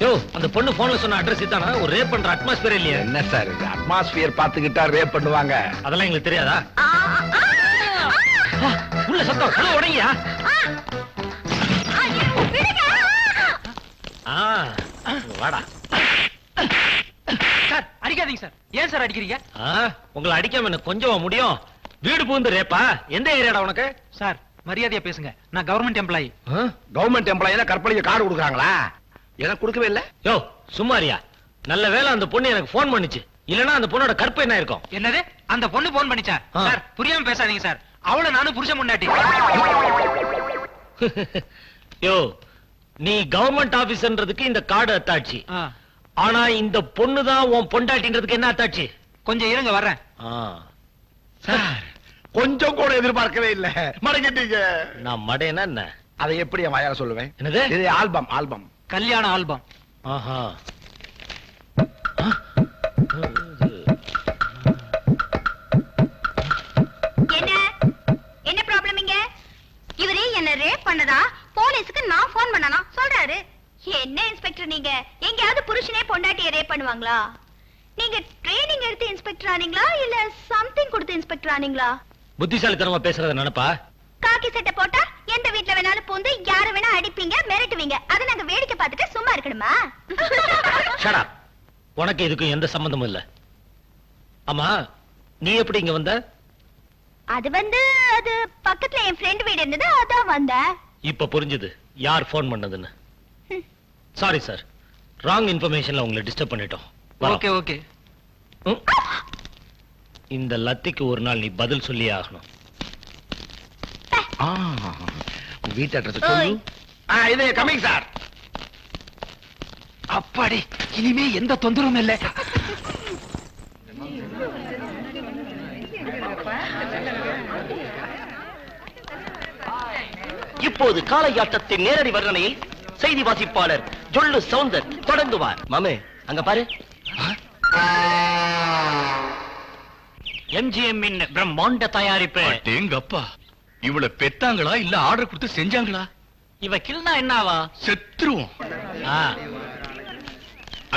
யோ அந்த பொண்ணு போன்ல சொன்ன அட்ரஸ் இதானா? ஒரு ரேப் பண்ற அட்மாஸ்பியர் இல்லையா? என்ன சார் அட்மாஸ்பியர் பாத்துக்கிட்டா ரேப் பண்ணுவாங்க? அதெல்லாம் எங்களுக்கு தெரியாதா? உள்ள சத்தம் கதவு உடைங்கயா. வாடா சார் அடிக்காதீங்க சார். ஏன் சார் அடிக்கிறீங்க? உங்களை அடிக்காம என்ன கொஞ்சமா முடியும்? வீடு பூந்து ரேப்பா? எந்த ஏரியாடா உனக்கு? சார் மரியாதையா பேசுங்க. நான் கவர்மெண்ட் எம்ப்ளாயி. கவர்மெண்ட் எம்ப்ளாயி கற்பழிக்க கார்டு கொடுக்குறாங்களா? எனக்கு கொடுக்கவே இல்ல. யோ சும்மாரியா. நல்ல வேளை அந்த பொண்ணு எனக்கு போன் பண்ணுச்சு. இல்லனா அந்த பொண்ணோட கற்பு என்ன இருக்கும்? என்னது? அந்த பொண்ணு போன் பண்ணிச்சா? சார் புரியாம பேசாதீங்க சார். அவள நானும் புருஷன் முன்னாடி. யோ நீ கவர்மெண்ட் ஆபீஸ்ன்றதுக்கு இந்த கார்டு அத்தாட்சி. ஆனா இந்த பொண்ணு தான் உன் பொண்டாட்டின்றதுக்கு என்ன அத்தாட்சி? கொஞ்சம் இருங்க வர்றேன். சார் கொஞ்சம் கூட எதிர்பார்க்கவே இல்ல. மடங்கிட்டீங்க. நான் மடையனா என்ன? அதை எப்படி என் வாயால சொல்லுவேன்? என்னது? இது ஆல்பம் ஆல்பம் கல்யாண ஆல்பம். ஆஹா என்ன ப்ராப்ளம் இங்க? இவரே என்ன ரேப் பண்ணதா போலீஸ்க்கு நான் போன் பண்ணனா சொல்றாரு. என்ன இன்ஸ்பெக்டர் நீங்க? எங்கயாவது புருஷனே பொண்டாட்டியை ரேப் பண்ணுவாங்களா? நீங்க ட்ரெய்னிங் எடுத்து இன்ஸ்பெக்டர் ஆனீங்களா இல்ல சம்திங் கொடுத்து இன்ஸ்பெக்டர் ஆனீங்களா? புத்திசாலித்தனமா பேசுறத நினைப்பா? காக்கி சட்டை போட்டா எந்த வீட்ல வேணாலும் பூந்து யார வேணா அடிப்பீங்க மிரட்டுவீங்க. அத நாங்க வேடிக்கை பார்த்துட்டு சும்மா இருக்கணுமா? Shut up. உனக்கு இதுக்கு எந்த சம்பந்தமும் இல்ல. ஆமா நீ எப்படி இங்க வந்த? அது பக்கத்துல என் ஃப்ரெண்ட் வீடு இருந்தது அதான் வந்தேன். இப்ப புரிஞ்சது யார் போன் பண்ணதுன்னு. சாரி சார், ராங் இன்ஃபர்மேஷன்ல உங்களை டிஸ்டர்ப் பண்ணிட்டோம். Okay okay. இந்த லத்திக்கு ஒரு நாள் நீ பதில் சொல்லியே ஆகணும். வீட்டு அட்ரஸ் சொல்லு. இது கமிங் சார். அப்பாடி இனிமே எந்த தொந்தரவும் இல்லை. இப்போது காளையாட்டத்தின் நேரடி வர்ணனையில் செய்தி வாசிப்பாளர் ஜொல்லு சவுந்தர் தொடங்குவார். மாமே அங்க பாரு. MGM இன் பிரம்மாண்ட தயாரிப்பு. எங்கப்பா இவ்வளவு பெத்தாங்களா இல்ல ஆர்டர் கொடுத்து செஞ்சாங்களா? இவ கில்னா என்னவா? செத்துருவோம்.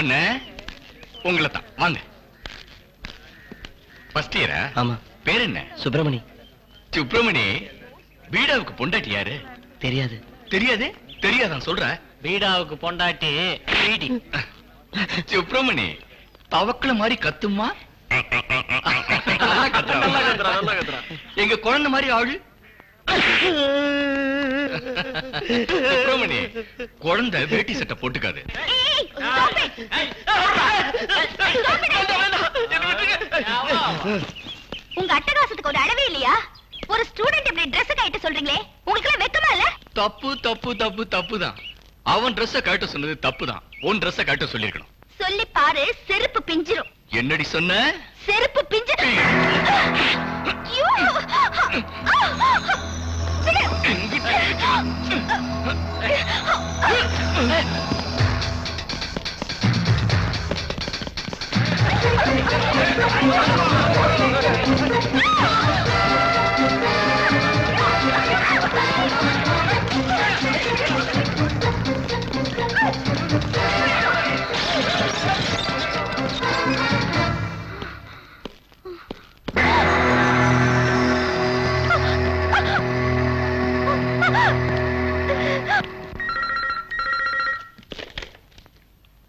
அண்ணே உங்களை தான் வாங்க. ஃபர்ஸ்ட் இயரா? ஆமா. பேர் என்ன? சுப்பிரமணி. சுப்பிரமணி வீடாவுக்கு பொண்டாட்டி யாரு? தெரியாது. தெரியாது? தெரியாதான் சொல்ற. வீடாவுக்கு பொண்டாட்டி வீடி. சுப்பிரமணி தவக்கல மாதிரி கத்துமா? எங்க குழந்தை மாதிரி ஆளு. சுப்பிரமணி குழந்தை வேட்டி சட்டை போட்டுக்காது. உங்க அட்டகாசத்துக்கு ஒரு அளவே இல்லையா? ஒரு ஸ்டூடெண்ட் இப்படி Dress கழட்ட சொல்றீங்களே, உங்களுக்கு எல்லாம் வெக்கமா இல்ல? தப்பு தப்பு தப்பு தப்புதான். அவன் Dress கழட்ட சொன்னது தப்புதான். உன் Dress கழட்ட சொல்லிருக்கணும். சொல்லி பாரு, செருப்பு பிஞ்சிரும். என்னடி சொன்ன? செருப்பு பிஞ்சிரும். ஐயோ!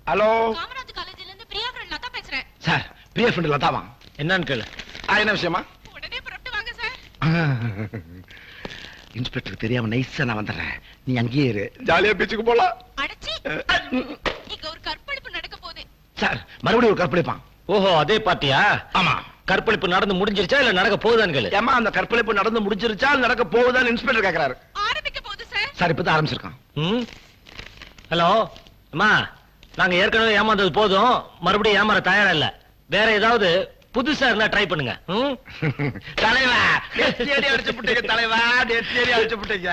ஹலோ காமராஜ் காலேஜ்ல இருந்து பிரியா ஃப்ரெண்ட் லதா பேசுறேன். சார், பிரியா ஃப்ரெண்ட் லதாவா? என்னன்னு கேளு. என்ன விஷயமா? உடனே புறப்பட்டு வாங்க சார். இன்ஸ்பெக்டர் தெரியாம நைஸா நான் வந்துடுறேன். நீ அங்கேயே இரு, ஜாலியா பீச்சுக்கு போலாம். அடச்சி, இங்க ஒரு கற்பழிப்பு நடக்க போகுது. சார், மறுபடியும் ஒரு கற்பழிப்பான். ஓஹோ, அதே பார்ட்டியா? ஆமா. கற்பழிப்பு நடந்து முடிஞ்சிருச்சா இல்ல நடக்க போகுதான்னு கேளு. ஏமா அந்த கற்பழிப்பு நடந்து முடிஞ்சிருச்சா நடக்க போகுதான்னு இன்ஸ்பெக்டர் கேக்குறாரு. ஆரம்பிக்க போகுது சார். சார், இப்பதான் ஆரம்பிச்சிருக்கான். ஹலோ அம்மா, நாங்க ஏற்கனவே ஏமாந்தது போதும், மறுபடியும் ஏமாற தயாரா இல்ல. வேற ஏதாவது புதுசா இருந்தா ட்ரை பண்ணுங்க. தலைவா, நெத்தியடி அடிச்சு புட்டீங்க. தலைவா, நெத்தியடி அடிச்சு புட்டீங்க.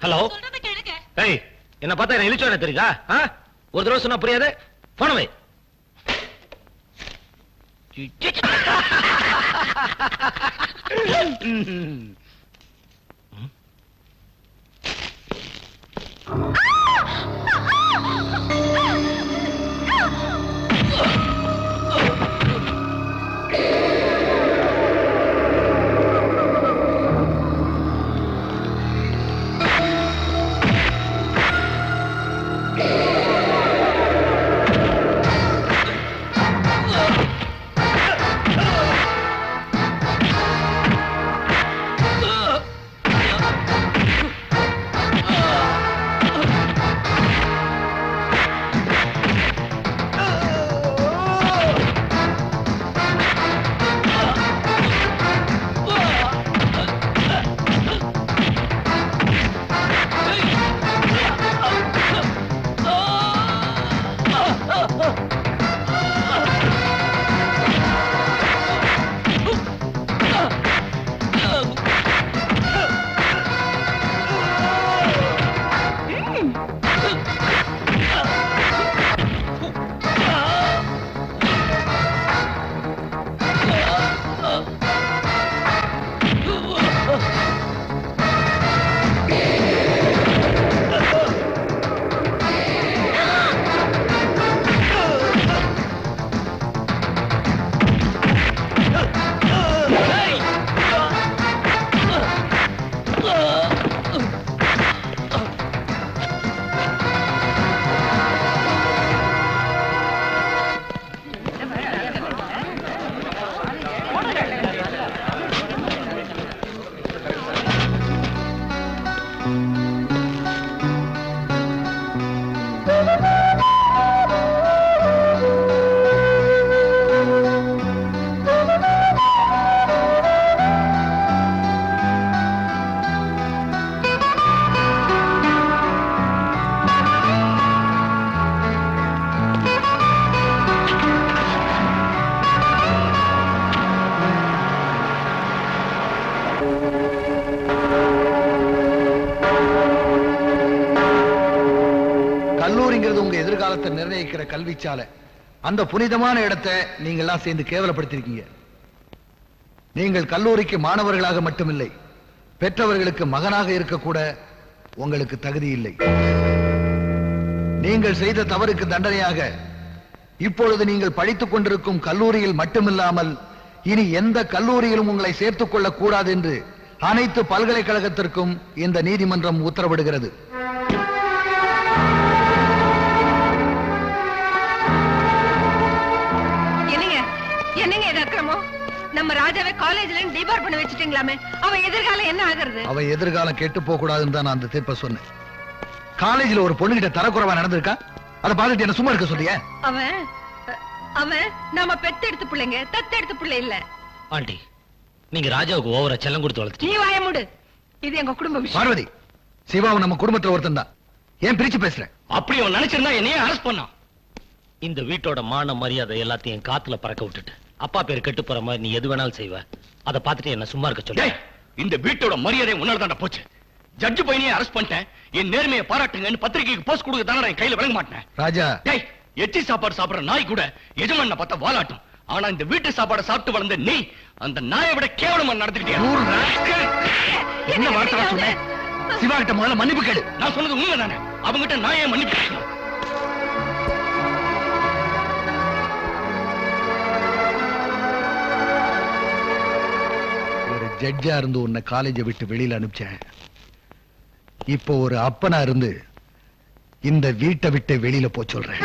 ஹலோ. சொல்றத கேளுங்க. ஏய், என்ன பார்த்தா என்ன இழிச்சோட தெரியுதா? ஒரு தடவை சொன்னா புரியாது. போன வை. எதிர்காலத்தை நிர்ணயிக்கிற கல்விச்சாலை. அந்த புனிதமான இடத்தை நீங்கள்லாம் சேர்ந்து கேவலப்படுத்திருக்கீங்க. நீங்கள் கல்லூரிக்கு மாணவர்களாக மட்டுமில்லை, பெற்றவர்களுக்கு மகனாக இருக்கக்கூட உங்களுக்கு தகுதி இல்லை. நீங்கள் செய்த தவறுக்கு தண்டனையாக இப்பொழுது நீங்கள் படித்துக் கொண்டிருக்கும் கல்லூரியில் மட்டுமில்லாமல் இனி எந்த கல்லூரியிலும் உங்களை சேர்த்துக் கொள்ளக் கூடாது என்று அனைத்து பல்கலைக்கழகத்திற்கும் இந்த நீதிமன்றம் உத்தரவிடுகிறது. என்னங்க இது அக்கிரமம்? நம்ம ராஜாவை காலேஜ்ல டிபார் பண்ண வச்சிட்டீங்களாமே, அவன் எதிர்காலம் என்ன ஆகிறது? அவன் எதிர்காலம் கெட்டு போக கூடாதுன்னு தான் நான் அந்த தீர்ப்பை சொன்னேன். காலேஜ்ல ஒரு பொண்ணுகிட்ட தரக்குறைவா நடந்திருக்கா, அதை பார்த்துட்டு என்ன சும்மா இருக்க சொல்லிய? அவன் நாம பெத்தெடுத்த பிள்ளைங்க, தத்தெடுத்த பிள்ளை இல்ல. ஆண்டி, நீங்க ராஜாவுக்கு ஓவரா செல்லம் கொடுத்து வளர்த்து. நீ வாய மூடு, இது எங்க குடும்ப விஷயம். பார்வதி, சிவாவும் நம்ம குடும்பத்துல ஒருத்தன் தான், ஏன் பிரிச்சு பேசுற? அப்படி அவன் நினைச்சிருந்தா என்னையே அரெஸ்ட் பண்ணான். இந்த வீட்டோட மான மரியாதை எல்லாத்தையும் காத்துல பறக்க விட்டுட்டு அப்பா பேர் கெட்டு போற மாதிரி நீ எது வேணாலும் செய்வ. அதை பார்த்துட்டு என்ன சும்மா இருக்க சொல்லு. இந்த வீட்டோட மரியாதை உன்னால தான் போச்சு. ஜட்ஜ் பையனையே அரெஸ்ட் பண்ணிட்டேன், என் நேர்மையை பாராட்டுங்கன்னு பத்திரிகைக்கு போஸ்ட் கொடுக்க தானே என் கையில விளங்க மாட்டேன். ராஜா, எச்சி சாப்பாடு சாப்பிடுற நாய் கூட எஜமான பார்த்தா வாலாட்டும். ஆனா இந்த வீட்டு சாப்பாடை சாப்பிட்டு வளர்ந்த நீ அந்த நாயை விட கேவலமா நடந்துக்கிட்டியா? என்ன வார்த்தை சொன்ன? சிவா கிட்ட முதல்ல மன்னிப்பு கேளு. நான் சொன்னது உண்மை தானே, அவங்கிட்ட நாயே மன்னிப்பு கேட்கணும். ஜட்ஜா இருந்து உன்னை காலேஜை விட்டு வெளியில அனுப்பிச்சேன். இப்போ ஒரு அப்பனா இருந்து இந்த வீட்டை விட்டு வெளியில போ சொல்றேன்.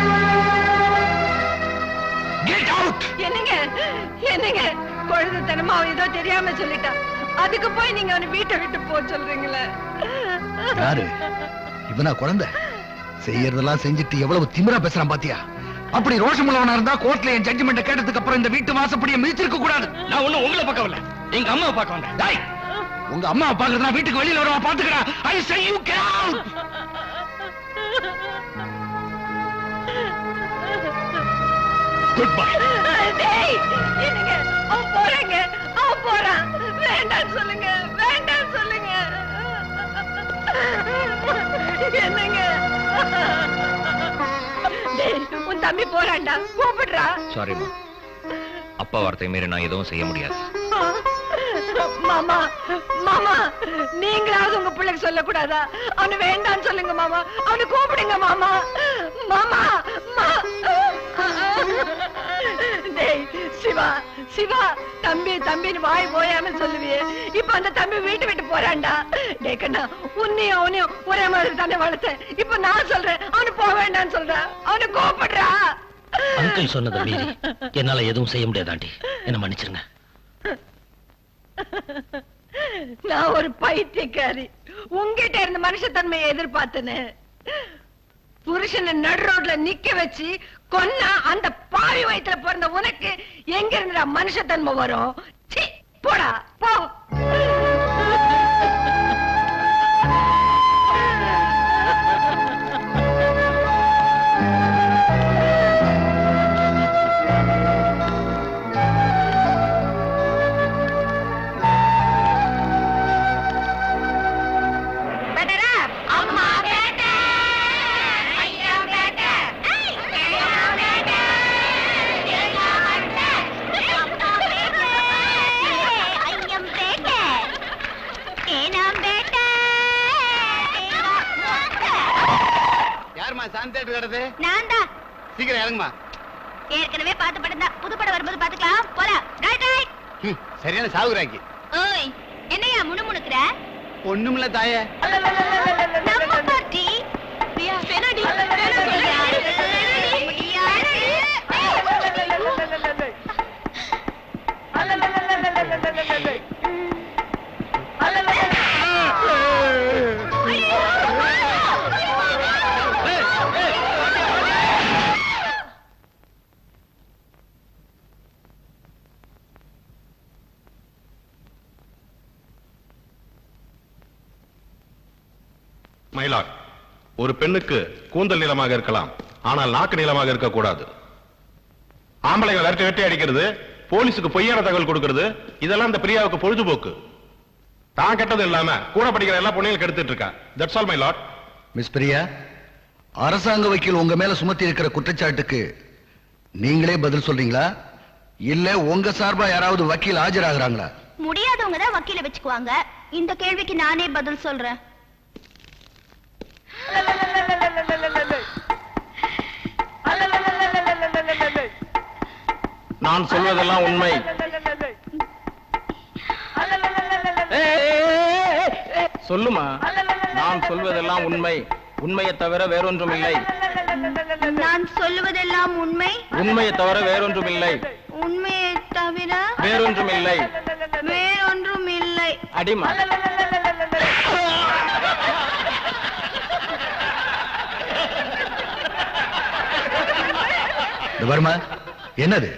என்னங்க குழந்தைத்தனமா அவன் ஏதோ தெரியாம சொல்லிட்டான், அதுக்கு போய் நீங்க அவனை வீட்டை விட்டு போ சொல்றீங்களே? யாரு இவனா? குழந்தை செய்யறதெல்லாம் செஞ்சுட்டு எவ்வளவு திமிரா பேசுறான் பாத்தியா? அப்படி ரோஷமுள்ளவனா இருந்தா கோர்ட்ல என் ஜட்ஜ்மெண்ட் கேட்டதுக்கு அப்புறம் இந்த வீட்டு வாசப்படியை மிதிச்சிருக்க கூடாது. நான் ஒண்ணும் உங்களை பார்க்க வரல, எங்க அம்மாவை பார்க்க வந்தேன். உங்க அம்மாவை பார்க்கறதுனா வீட்டுக்கு வெளியில வரவா பாத்துக்கடா. I say you get out. Good bye. டேய், என்னங்க அவன் போறங்க, அவன் போறான். வேண்டாம் சொல்லுங்க, வேண்டாம் சொல்லுங்க. என்னங்க தம்பி போறான்டா, கூப்பிடுறா. சாரிம்மா, அப்பா வார்த்தை மீறி நான் எதுவும் செய்ய முடியாது. மாமா மாமா, நீங்களாவது உங்க பிள்ளைக்கு சொல்லக்கூடாதா? அவனு வேண்டான்னு சொல்லுங்க மாமா, அவனு கூப்பிடுங்க மாமா. மாமா டேய் சிவா, சிவா தம்பி தம்பின்னு வாய் போயாம சொல்லுவியே, இப்ப அந்த தம்பி வீட்டு விட்டு போறான்டா. டேய் கண்ணா, உன்னையும் அவனையும் ஒரே மாதிரி தானே வளர்த்தேன். இப்ப நான் சொல்றேன், அவனு போக வேண்டான்னு சொல்றேன். அவனு கூப்பிடுறா. அங்கிள் சொன்னதை மீறி என்னால எதுவும் செய்ய முடியாது ஆண்டி, என்ன மன்னிச்சிருங்க. நான் ஒரு பைத்தியக்காரி, உங்ககிட்ட இருந்த மனுஷத்தன்மையை எதிர்பார்த்தேன்னு. புருஷனை நடு ரோட்ல நிக்க வச்சு கொன்னா அந்த பாவி வயித்துல பிறந்த உனக்கு எங்க இருந்த மனுஷத்தன்மை வரும்? சீ, போடா போ. சீக்கிரம் இறங்குமா. ஏற்கனவே பார்த்த படம் தான், புது படம் வரும்போது பாத்துக்கலாம். போலாம். சரியான சாவுராக்கி. ஓய், என்னையா முணுமுணுக்குற? ஒண்ணுமில்ல தாயே. நம்ம பார்ட்டி பெனடி மயிலாட், ஒரு பெண்ணுக்கு கூந்தல் நீளமாக இருக்கலாம், ஆனால் நாக்கு நீளமாக இருக்கக்கூடாது. ஆம்பளைகள் விரட்டி வெட்டி அடிக்கிறது, போலீஸுக்கு பொய்யான தகவல் கொடுக்கிறது, இதெல்லாம் இந்த பிரியாவுக்கு பொழுதுபோக்கு. தான் கெட்டது இல்லாம கூட படிக்கிற எல்லா பொண்ணையும் கெடுத்துட்டு இருக்கா. That's all my Lord. Miss Priya, அரசாங்க வக்கீல் உங்க மேல சுமத்தி இருக்கிற குற்றச்சாட்டுக்கு நீங்களே பதில் சொல்றீங்களா, இல்ல உங்க சார்பா யாராவது வக்கீல் ஆஜராகிறாங்களா? முடியாதவங்க தான் வக்கீல வச்சுக்குவாங்க. இந்த கேள்விக்கு நானே பதில் சொல்றேன். நான் சொல்வதெல்லாம் உண்மை. சொல்லுமா, நான் சொல்வதெல்லாம் உண்மை, உண்மையை தவிர வேறொன்றும் இல்லை. நான் சொல்லுவதெல்லாம் உண்மை, உண்மையை தவிர வேறொன்றும் இல்லை. உண்மையை தவிர வேறொன்றும் இல்லை. வேறொன்றும் இல்லை. அடிமா. வர்மா, என்னது?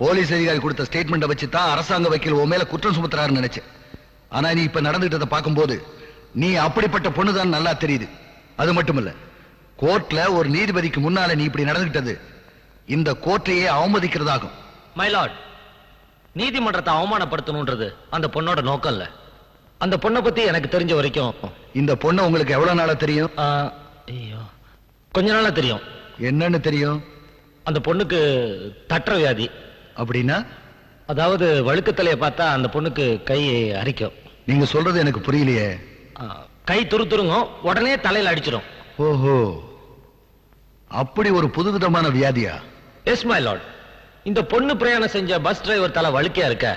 போலீஸ் அதிகாரி கொடுத்த ஸ்டேட்மெண்ட் வச்சு தான் அரசாங்க வக்கீல் உன் மேல குற்றம் சுமத்துறாருன்னு நினைச்சேன். ஆனா நீ இப்ப நடந்துட்டதை பார்க்கும்போது நீ அப்படிப்பட்ட பொண்ணுதான் நல்லா தெரியுது. அது மட்டுமல்ல, கோர்ட்ல ஒரு நீதிபதிக்கு முன்னால நீ இப்படி நடந்துகிட்டது இந்த கோர்ட்டையே அவமதிக்கிறதாகும். மை லார்ட், நீதிமன்றத்தை அவமானப்படுத்தணும்ன்றது அந்த பொண்ணோட நோக்கம் இல்ல. அந்த பொண்ணை பத்தி எனக்கு தெரிஞ்ச வரைக்கும் இந்த பொண்ணை உங்களுக்கு எவ்வளவு நாளா தெரியும்? ஐயோ, கொஞ்ச நாளா தெரியும். என்னன்னு தெரியும்? அந்த பொண்ணுக்கு தட்டுற வியாதி. அப்படின்னா? அதாவது வழுக்கு தலையை பார்த்தா அந்த பொண்ணுக்கு கை அரிக்கும். நீங்க சொல்றது எனக்கு புரியலையே. கை துருத்துருங்கும், உடனே தலையில அடிச்சிடும். ஓஹோ, அப்படி ஒரு புதுவிதமான வியாதியா? Yes my lord. இந்த பொண்ணு பிரயாணம் செஞ்ச பஸ் டிரைவர் தலை வழுக்கையா இருக்க,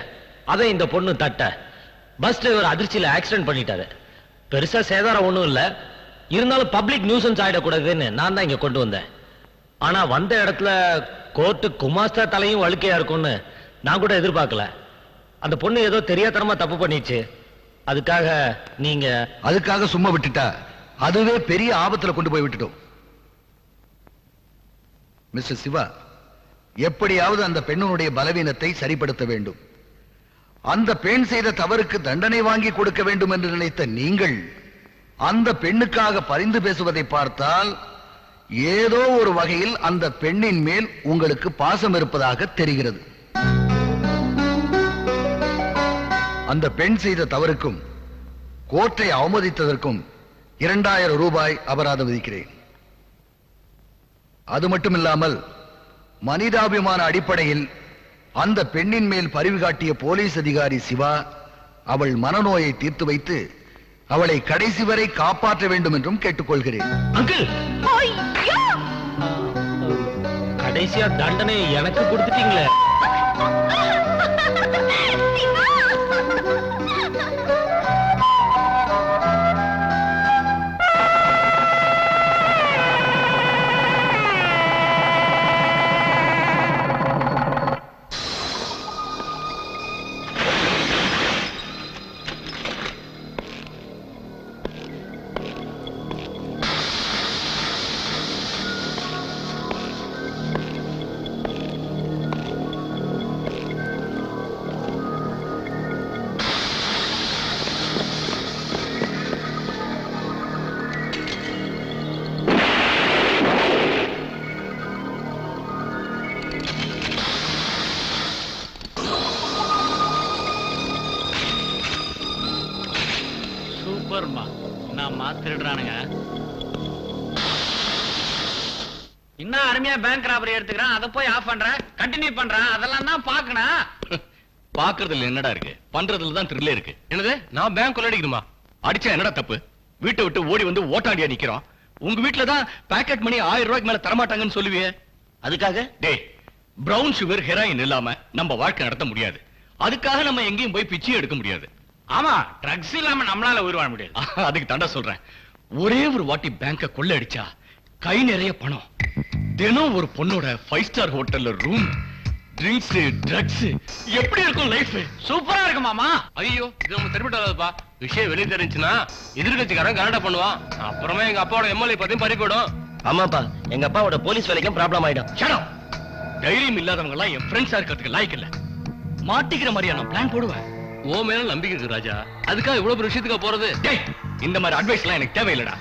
அதை இந்த பொண்ணு தட்ட பஸ் டிரைவர் அதிர்ச்சியில ஆக்சிடென்ட் பண்ணிட்டாரு. பெருசா சேதாரம் ஒண்ணும் இல்ல, இருந்தாலும் பப்ளிக் நியூசன்ஸ் ஆயிடக்கூடாதுன்னு நான் தான் இங்க கொண்டு வந்தேன். ஆனா வந்த இடத்துல கோர்ட்டு குமாஸ்தா தலையும் வழுக்கையா இருக்கும்னு நான் கூட எதிர்பார்க்கல. அந்த பொண்ணு ஏதோ தெரியாதனமா தப்பு பண்ணிச்சு. அதுக்காக சும்மா விட்டுட்டா அதுவே பெரிய ஆபத்துல கொண்டு போய் விட்டுட்டோம். மிஸ்டர் சிவா, எப்படியாவது அந்த பெண்ணுடைய பலவீனத்தை சரிப்படுத்த வேண்டும். அந்த பெண் செய்த தவறுக்கு தண்டனை வாங்கி கொடுக்க வேண்டும் என்று நினைத்த நீங்கள் அந்த பெண்ணுக்காக பரிந்து பேசுவதை பார்த்தால் ஏதோ ஒரு வகையில் அந்த பெண்ணின் மேல் உங்களுக்கு பாசம் இருப்பதாக தெரிகிறது. அந்த பெண் செய்த தவறுக்கும் கோர்ட்டை அவமதித்ததற்கும் 2000 ரூபாய் அபராதம் விதிக்கிறேன். அது மட்டுமில்லாமல் மனிதாபிமான அடிப்படையில் அந்த பெண்ணின் மேல் பரிவு காட்டிய போலீஸ் அதிகாரி சிவா அவள் மனநோயை தீர்த்து வைத்து அவளை கடைசி வரை காப்பாற்ற வேண்டும் என்றும் கேட்டுக்கொள்கிறேன். அங்கிள், கடைசியா தண்டனை எனக்கு கொடுத்துட்டீங்களே. திருடுறானுங்க. இன்னும் அருமையா பேங்க் ராபரி எடுத்துக்கிறான், அதை போய் ஆஃப் பண்ற, கண்டினியூ பண்றான், அதெல்லாம் தான் பாக்கணும். பாக்குறதுல என்னடா இருக்கு, பண்றதுல தான் த்ரில்லே இருக்கு. என்னது, நான் பேங்க் கொள்ளடிக்கணுமா? அடிச்சா என்னடா தப்பு? வீட்டை விட்டு ஓடி வந்து ஓட்டாண்டியா நிக்கிறோம். உங்க வீட்டுல தான் பாக்கெட் மணி 1000 ரூபாய்க்கு மேல தரமாட்டாங்கன்னு சொல்லுவியே, அதுக்காக? டே, பிரவுன் சுகர் ஹெராயின் இல்லாம நம்ம வாழ்க்கை நடத்த முடியாது. அதுக்காக நம்ம எங்கேயும் போய் பிச்சை எடுக்க முடியாது. ஆமா, ட்ரக்ஸ் இல்லாம நம்மளால உயிர் வாழ முடியாது. அதுக்கு தாண்டா சொல்றேன், ஒரே ஒரு வாட்டி பேங்க கொள்ள அடிச்சா கை நிறைய பணம், தினம் ஒரு பொண்ணோட 5 ஸ்டார் ஹோட்டல்ல ரூம், ட்ரிங்க்ஸ், ட்ரக்ஸ், எப்படி இருக்கும் லைஃப்? சூப்பரா இருக்கு மாமா. ஐயோ, இது நம்ம தெரிவிட்டாதப்பா. விஷயம் வெளியே தெரிஞ்சுன்னா எதிர்கட்சிக்காரன் கனடா பண்ணுவான். அப்புறமா எங்க அப்பாவோட எம்எல்ஏ பத்தியும் பறி போயிடும். ஆமாப்பா, எங்க அப்பாவோட போலீஸ் வேலைக்கும் ப்ராப்ளம் ஆயிடும். தைரியம் இல்லாதவங்க எல்லாம் என் ஃப்ரெண்ட்ஸா இருக்கிறதுக்கு லாய்க்கு இல்ல. மாட்டிக்கிற மாதிரியா நான் பிளான் போடுவேன். ஓ மேல நம்பிக்கை இருக்கு ராஜா, அதுக்காக இவ்வளவு பெரிய விஷயத்துக்கு போறது? இந்த மாதிரி அட்வைஸ் எல்லாம் எனக்கு தேவையில்லடா.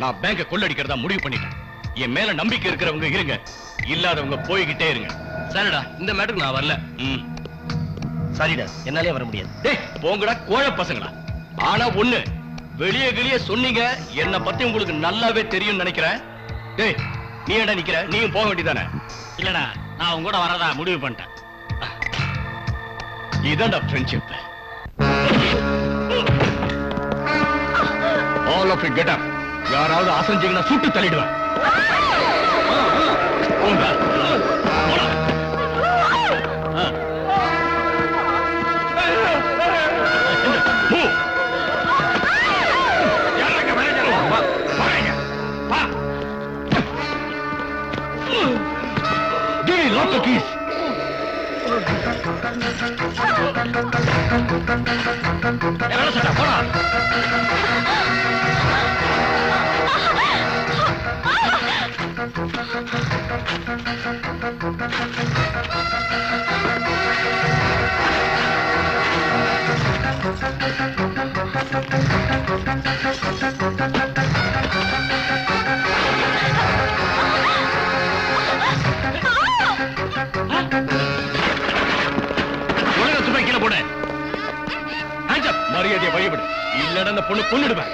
நான் பேங்க கொள்ளடிக்கிறதா முடிவு பண்ணிட்டேன். என் மேல நம்பிக்கை இருக்கிறவங்க இருங்க, இல்லாதவங்க போய்கிட்டே இருங்க. சரிடா, இந்த மேட்டருக்கு நான் வரல. சரிடா, என்னாலே வர முடியாது. போங்கடா கோழ பசங்களா. ஆனா ஒண்ணு, வெளியே வெளியே சொன்னீங்க, என்ன பத்தி உங்களுக்கு நல்லாவே தெரியும் நினைக்கிறேன். டேய், நீ என்ன நிக்கிற? நீயும் போக வேண்டியதானே? இல்லடா, நான் உங்க கூட வரதா முடிவு பண்ணிட்டேன். இதான்டா friendship. All of you get up. யாராவது அசஞ்சீங்கன்னா சுட்டு தள்ளிடுவேன். Give me lots of keys. போடா. மரியாதையை வழிபடு, இல்லைன்னா அந்த பொண்ணு கொன்னுடுவேன்.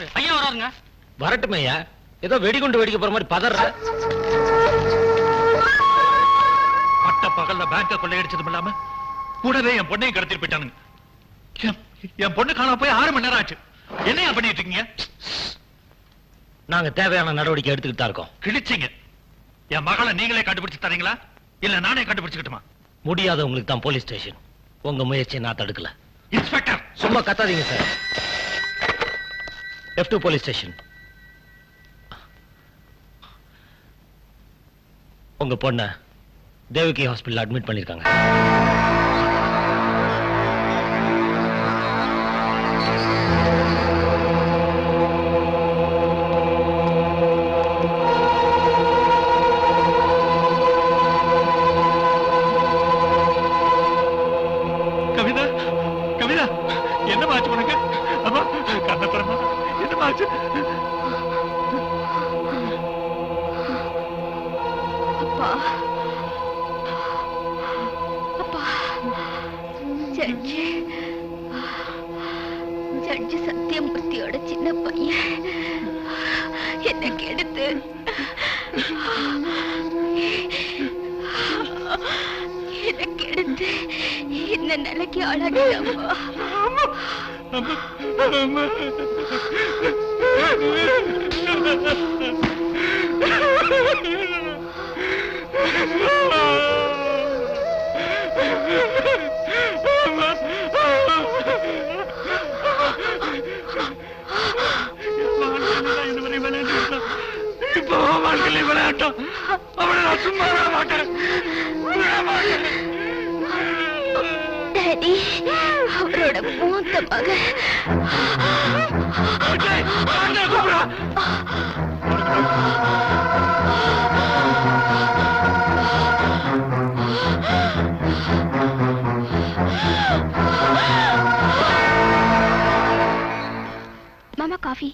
வராரு. ஐயா வராருங்க. வரட்டுமே ஐயா. ஏதோ வெடிகுண்டு வெடிக்க போற மாதிரி பதற. பட்ட பகல்ல பேங்க கொள்ளையடிச்சதும் இல்லாம கூடவே என் பொண்ணையும் கடத்திட்டு போயிட்டானுங்க. என் பொண்ணு காணாம போய் 6 மணி நேரம் ஆச்சு. என்னையா பண்ணிட்டு இருக்கீங்க? நாங்க தேவையான நடவடிக்கை எடுத்துக்கிட்டு தான் இருக்கோம். கிழிச்சிங்க. என் மகளை நீங்களே கண்டுபிடிச்சு தரீங்களா இல்ல நானே கண்டுபிடிச்சுக்கிட்டுமா? முடியாத உங்களுக்கு தான் போலீஸ் ஸ்டேஷன். உங்க முயற்சியை நான் தடுக்கல. இன்ஸ்பெக்டர் சும்மா கத்தாதீங்க சார். F2 police station. உங்க பொண்ண தேவகி ஹாஸ்பிடல் அட்மிட் பண்ணிருக்காங்க. கவிதா, கவிதா, என்ன ஆச்சு உனக்கு? அம்மா கண்ணப்பறமா என்ன ஆச்சு? அப்பா, அப்பா, ஜட்ஜி சத்தியமூர்த்தியோட சின்ன பையன் என்ன கெடுத்து இந்த நிலைக்கு ஆளாக்கிட்டாப்பா. இப்போ வாழ்க்கையில விளையாட்டம். அவனை நான் சும்மா விட மாட்டேன். டாடி, அவரோட மூத்த மகன் மாமா காஃபி.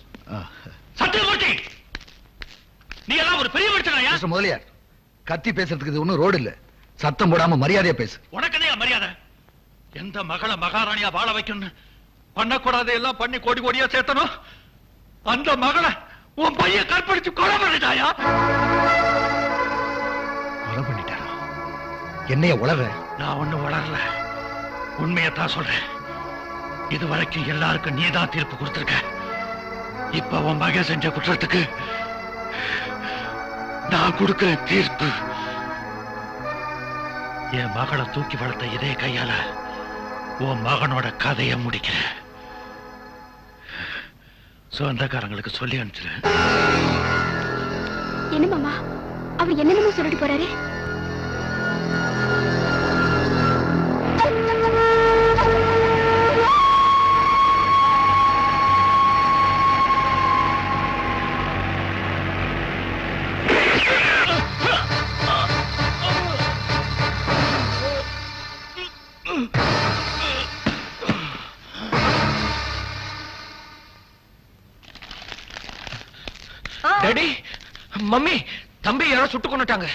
சத்தியமூர்த்தி, நீ எல்லாம் ஒரு பெரிய மனுஷனாயா? முதலியார், கத்தி பேசுறதுக்கு இது ஒண்ணும் ரோடு இல்ல. சத்தம் போடாம மரியாதையா பேசு. உனக்கு என்ன மரியாதை? எந்த மகளை மகாராணியா வாழ வைக்கணும் பண்ணக்கூடாது எல்லாம் பண்ணி கோடி கோடியா சேர்த்தனும். அந்த மகளை உன் பையன் கற்பழிச்சு கொலை பண்ணிட்டாயா? கொலை பண்ணிட்டாரா? என்னைய உளற? நான் ஒண்ணு வளரல, உண்மையத்தான் சொல்றேன். இதுவரைக்கும் எல்லாருக்கும் நீதான் தீர்ப்பு கொடுத்திருக்க. இப்ப உன் மகன் செஞ்ச குற்றத்துக்கு நான் கொடுக்கிற தீர்ப்பு. என் மகளை தூக்கி வளர்த்த இதே கையால உன் மகனோட கதையை முடிக்கிறேன். சொந்தக்காரங்களுக்கு சொல்லி அனுப்பிச்சிரு. என்ன மாமா, அவர் என்னென்னமோ சொல்லிட்டு போறாரு. டாடி, மம்மி, தம்பி யாரோ சுட்டு கொண்டுட்டாங்க.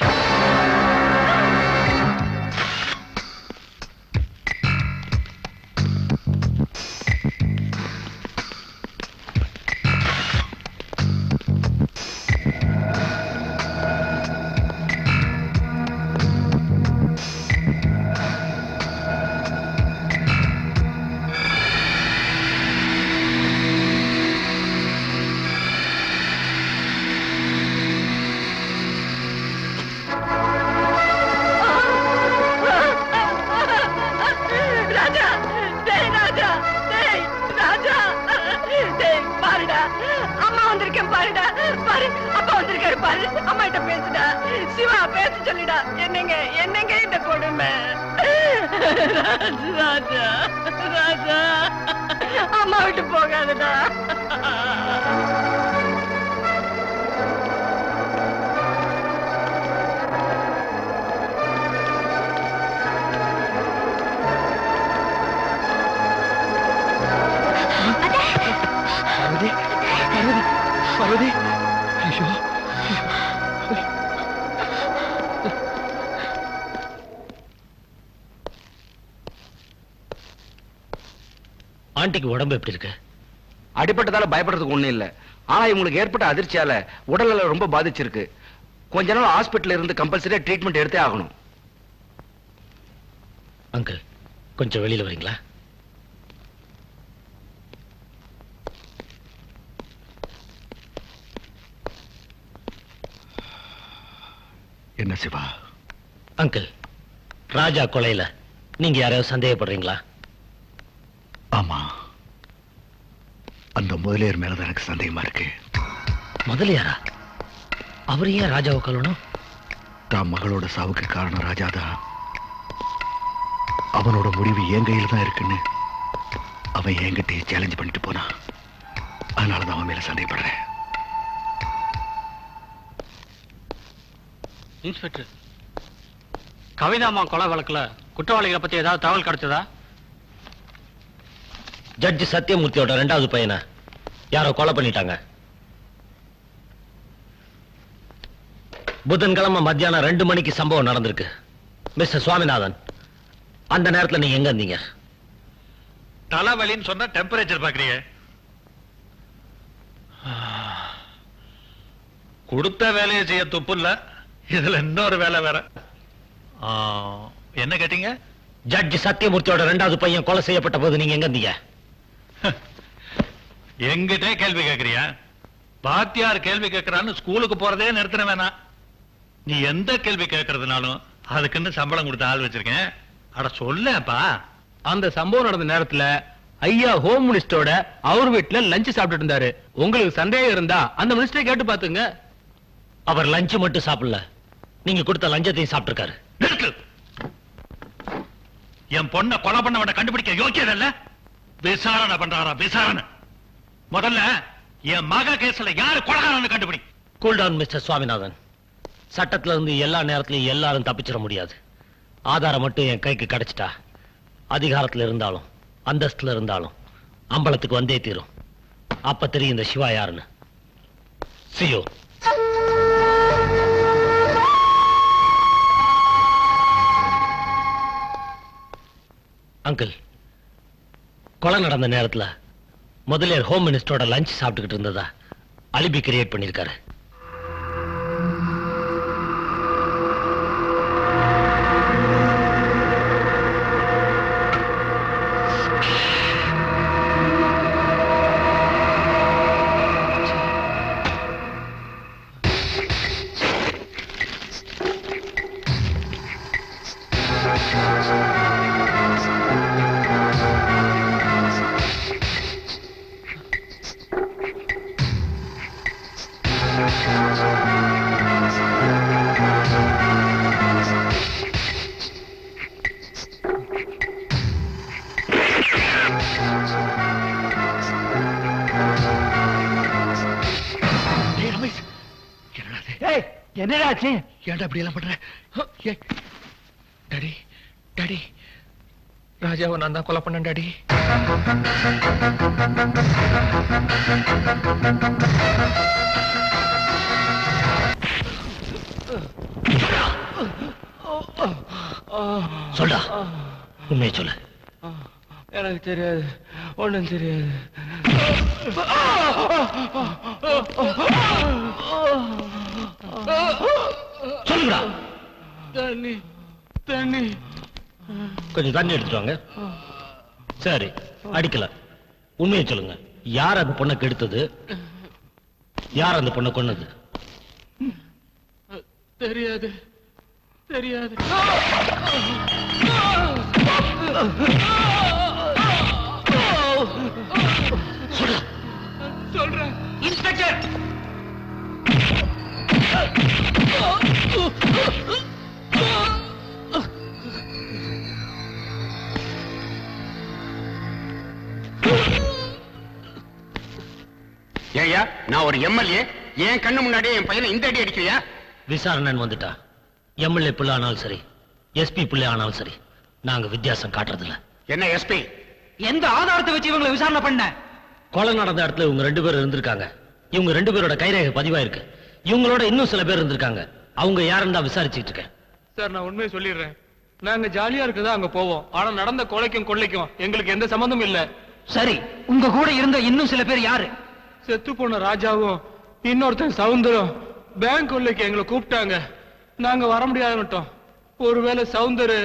ராஜா, ராஜா, அம்மா விட்டு போகாதடா. பார்வதி, பார்வதி, பார்வதி, ஐயோ, ஆண்டிக்கு உடம்பு எப்படி இருக்கு? அடிபட்டதால பயப்படுறதுக்கு ஒண்ணும் இல்ல. ஆனா இவங்களுக்கு ஏற்பட்ட அதிர்ச்சியால உடல்நல ரொம்ப பாதிச்சிருக்கு. கொஞ்ச நாள் ஹாஸ்பிட்டல் இருந்து கம்பல்சரியா ட்ரீட்மெண்ட் எடுத்தே ஆகணும். அங்கிள், கொஞ்சம் வெளியில வரீங்களா? என்ன சிவா? அங்கிள், ராஜா கொலையில நீங்க யாரையாவது சந்தேகப்படுறீங்களா? ஆமா, அந்த முதலியார் மேலதான் எனக்கு சந்தேகமா இருக்கு. முதலியாரா? அவர் ஏன் ராஜாவை கொல்லணும்? தான் மகளோட சாவுக்கு காரணம் ராஜாதான். அவனோட முடிவு என் கையில தான் இருக்குன்னு அவன் என்கிட்ட சேலஞ்ச் பண்ணிட்டு போனான். அதனாலதான் அவன் மேல சந்தேகப்படுறேன். இன்ஸ்பெக்டர், கவிதாமா கொலை வழக்குல குற்றவாளிகளை பத்தி ஏதாவது தகவல் கிடைச்சதா? ஜட்ஜி சத்தியமூர்த்தியோட 2வது பையனை யாரோ கொலை பண்ணிட்டாங்க. புதன்கிழமை மத்தியானம் 2 மணிக்கு சம்பவம் நடந்திருக்கு. மிஸ்டர் சுவாமிநாதன், அந்த நேரத்துல நீங்க எங்க இருந்தீங்க? தலைவலின்னு சொன்னா டெம்பரேச்சர் பாக்குறீங்க. கொடுத்த வேலையை செய்ய துப்பு இல்ல, இதுல இன்னொரு வேலை வேற. என்ன கேட்டீங்க? ஜட்ஜி சத்தியமூர்த்தியோட 2வது பையன் கொலை செய்யப்பட்ட போது நீங்க எங்க இருந்தீங்க? எங்கிட்டே கேள்வி கேட்கறியா? பாத்தியார் கேள்வி கேட்கறான்னு ஸ்கூலுக்கு போறதே நிறுத்தின வேணாம். நீ எந்த கேள்வி கேட்கறதுனாலும் அதுக்குன்னு சம்பளம் கொடுத்த ஆள் வச்சிருக்கேன். அட சொல்லப்பா. அந்த சம்பவம் நடந்த நேரத்துல ஐயா ஹோம் மினிஸ்டரோட அவர் வீட்டுல லஞ்ச் சாப்பிட்டு இருந்தாரு. உங்களுக்கு சந்தேகம் இருந்தா அந்த மினிஸ்டரை கேட்டு பாத்துங்க. அவர் லஞ்ச் மட்டும் சாப்பிடல, நீங்க கொடுத்த லஞ்சத்தையும் சாப்பிட்டிருக்காரு. நிறுத்து. என் பொண்ணை கொலை பண்ணவனை கண்டுபிடிக்க யோக்கியம் இல்ல. விசாரணை பண்றாரா? விசாரணை. முதல்ல என் மக கேஸ்ல யாரு கொலைகாரன்னு கண்டுபிடி. Cool down mister Swaminathan. சட்டத்துல இருந்து எல்லா நேரத்திலையும் எல்லாரும் தப்பிச்சிட முடியாது. ஆதாரம் மட்டும் என் கைக்கு கிடைச்சிட்டா அதிகாரத்துல இருந்தாலும் அந்தஸ்துல இருந்தாலும் அம்பலத்துக்கு வந்தே தீரும். அப்ப தெரியும் இந்த சிவா யாருன்னு. See you. அங்கிள், கொலை நடந்த நேரத்துல முதலியார் ஹோம் மினிஸ்டரோட லஞ்ச் சாப்பிட்டுக்கிட்டு இருந்ததா அலிபி கிரியேட் பண்ணிருக்காரு. என்னடாச்சு? ஏன்டா அப்படி எல்லாம் பண்ற? டாடி, டாடி, ராஜாவை நான் தான் கொலை பண்ணேன் டாடி. சொல்டா, உண்மையை சொல்லு. எனக்கு தெரியாது, ஒண்ணும் தெரியாது. சொல்லுடா. தண்ணி, தண்ணி. கொஞ்சம் தண்ணி எடுத்துட்டு வாங்க. சரி, அடிக்கல. உண்மையை சொல்லுங்க. யார் அந்த பொண்ணை கெடுத்தது? யார் அந்த பொண்ணை கொன்னது? தெரியாது, தெரியாது. சொல்றேன் இன்ஸ்பெக்டர். ஏய்யா, நான் ஒரு எம்எல்ஏ, என் கண்ணு முன்னாடியே என் பையனை இந்த அடி அடிக்கிறியா? விசாரணை வந்துட்டா எம்எல்ஏ பிள்ளை ஆனாலும் சரி, எஸ்பி பிள்ளை ஆனாலும் சரி, நாங்க வித்தியாசம் காட்டுறதில்ல. என்ன எஸ்பி? எந்த ஆதாரத்தை வச்சு இவங்களை விசாரணை பண்ண? கொலை நடந்த இடத்துல இவங்க 2 பேர் இருந்திருக்காங்க. இவங்க 2 பேரோட கைரேகை பதிவாயிருக்கு. இவங்களோட இன்னும் சில பேர் இருந்திருக்காங்க. அவங்க யாருன்னு தான் விசாரிச்சுட்டு இருக்கேன். சார், நான் உண்மையை சொல்லிடுறேன். நாங்க ஜாலியா இருக்கதா அங்க போவோம். ஆனா நடந்த கொலைக்கும் கொள்ளைக்கும் எங்களுக்கு எந்த சம்பந்தமும் இல்ல. சரி, உங்க கூட இருந்த இன்னும் சில பேர் யாரு? செத்து போன ராஜாவும் இன்னொருத்தன் சவுந்தரம் பேங்க் உள்ளக்கு எங்களை கூப்பிட்டாங்க. நாங்க வர முடியாதுட்டோம். ஒருவேளை சவுந்தரு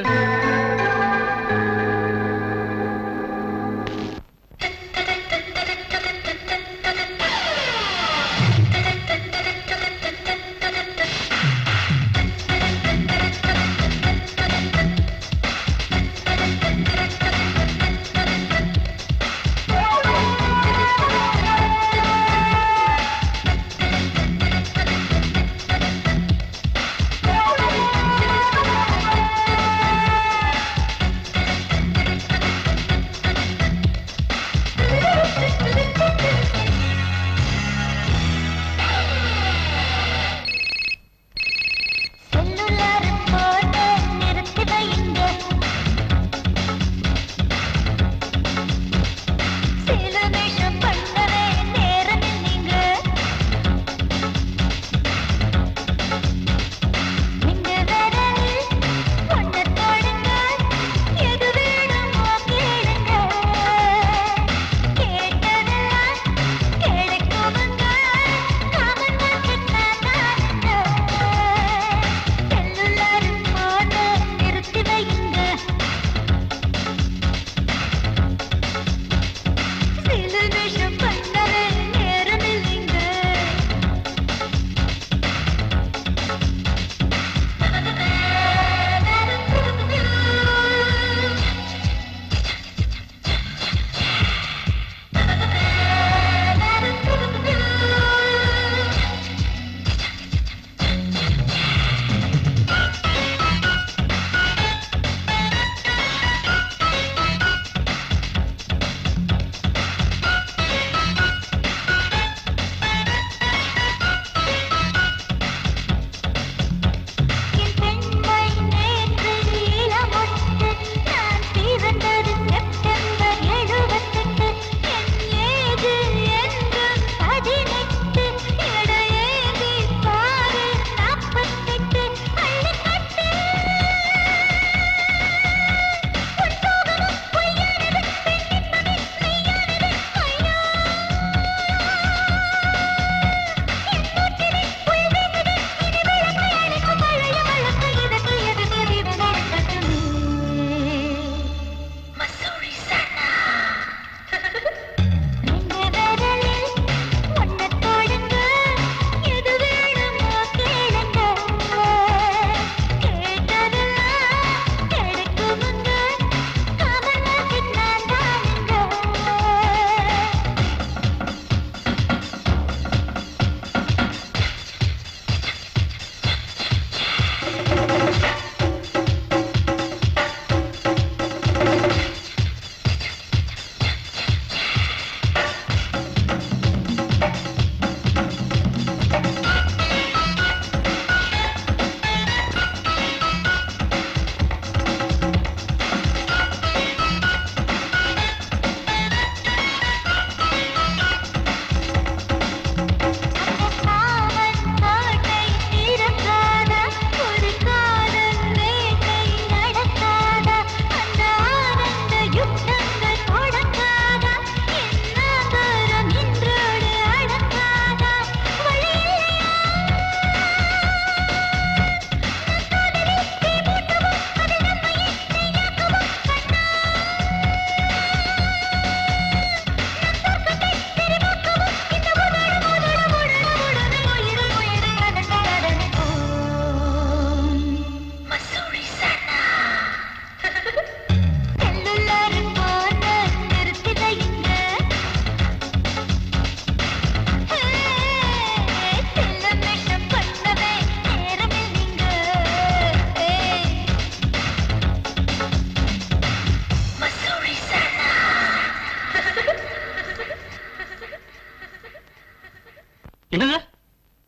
என்னது?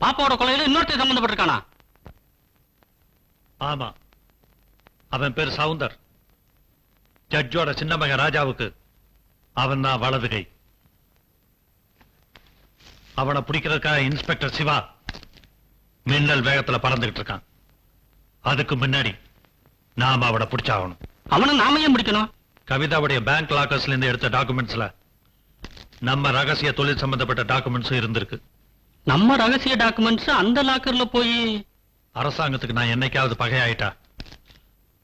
பாப்பாவோட கொலையில இன்னொருத்தர் சம்பந்தப்பட்டிருக்கானா? ஆமா, அவன் பேர் சவுந்தர். ஜட்ஜோட சின்ன மகன் ராஜாவுக்கு அவன் தான் வலது கை. அவனை பிடிக்கிறதுக்காக இன்ஸ்பெக்டர் சிவா மின்னல் வேகத்துல பறந்துகிட்டு இருக்கான். அதுக்கு முன்னாடி நாம அவனை பிடிச்சாகணும். அவனை நாம ஏன் பிடிக்கணும்? கவிதாவுடைய பேங்க் லாக்கர்ஸ்ல இருந்து எடுத்த டாக்குமெண்ட்ஸ்ல நம்ம ரகசிய தொழில் சம்பந்தப்பட்ட டாக்குமெண்ட்ஸும் இருந்திருக்கு. நம்ம ரகசிய டாக்குமெண்ட்ஸ் அந்த லாக்கர்ல போய் அரசாங்கத்துக்கு நான் என்னைக்காவது பகையாயிட்டா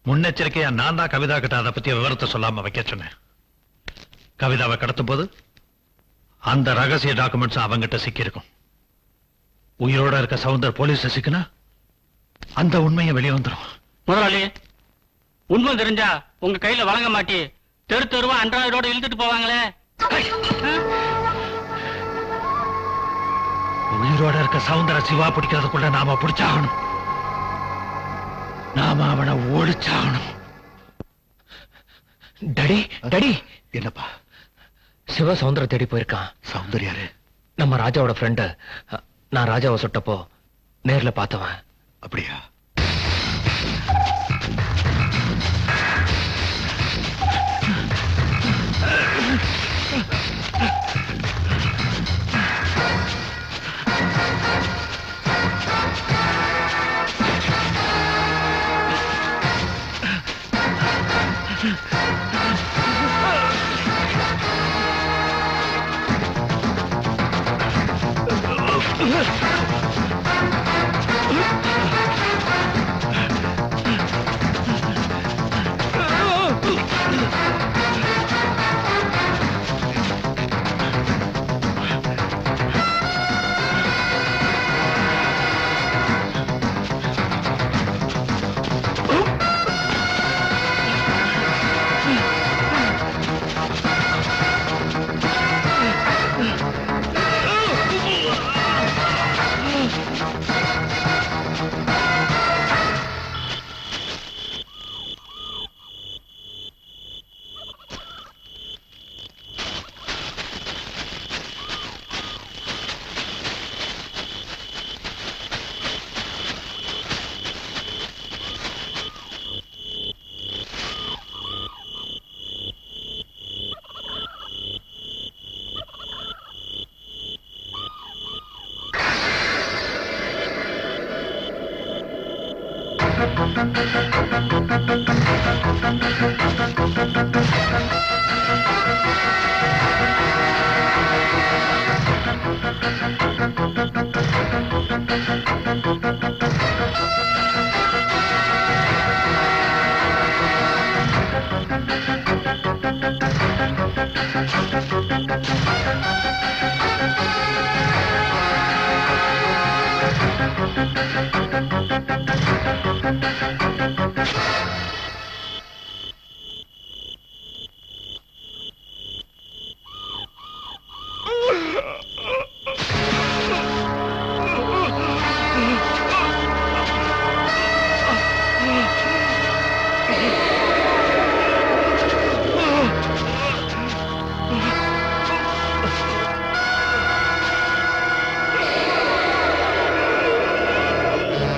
முன்னெச்சரிக்கையா நான் தான் கவிதா கிட்ட அதை பத்திய விவரத்தை சொல்லாம வைக்க சொன்னேன். கவிதாவை கடத்தும் போது அந்த ரகசிய டாக்குமெண்ட்ஸ் அவங்கிட்ட சிக்கியிருக்கும். உயிரோட இருக்க சவுந்தர் போலீஸ் சிக்கினா அந்த உண்மையை வெளியே வந்துடும். முதலாளி, உண்மை தெரிஞ்சா உங்க கையில வழங்க மாட்டி தெரு தெருவா அன்றாயிரோட இழுத்துட்டு போவாங்களே. உயிரோட இருக்க சவுந்தர சிவா பிடிக்கிறதுக்குள்ள நாம பிடிச்சாகணும். நாம அவனை ஓடிச்சாகணும். டாடி டாடி, என்னப்பா? சிவா சவுந்தர தேடி போயிருக்கான். சவுந்தர் யாரு? நம்ம ராஜாவோட ஃப்ரெண்டு. நான் ராஜாவை சுட்டப்போ நேர்ல பார்த்தவன். அப்படியா?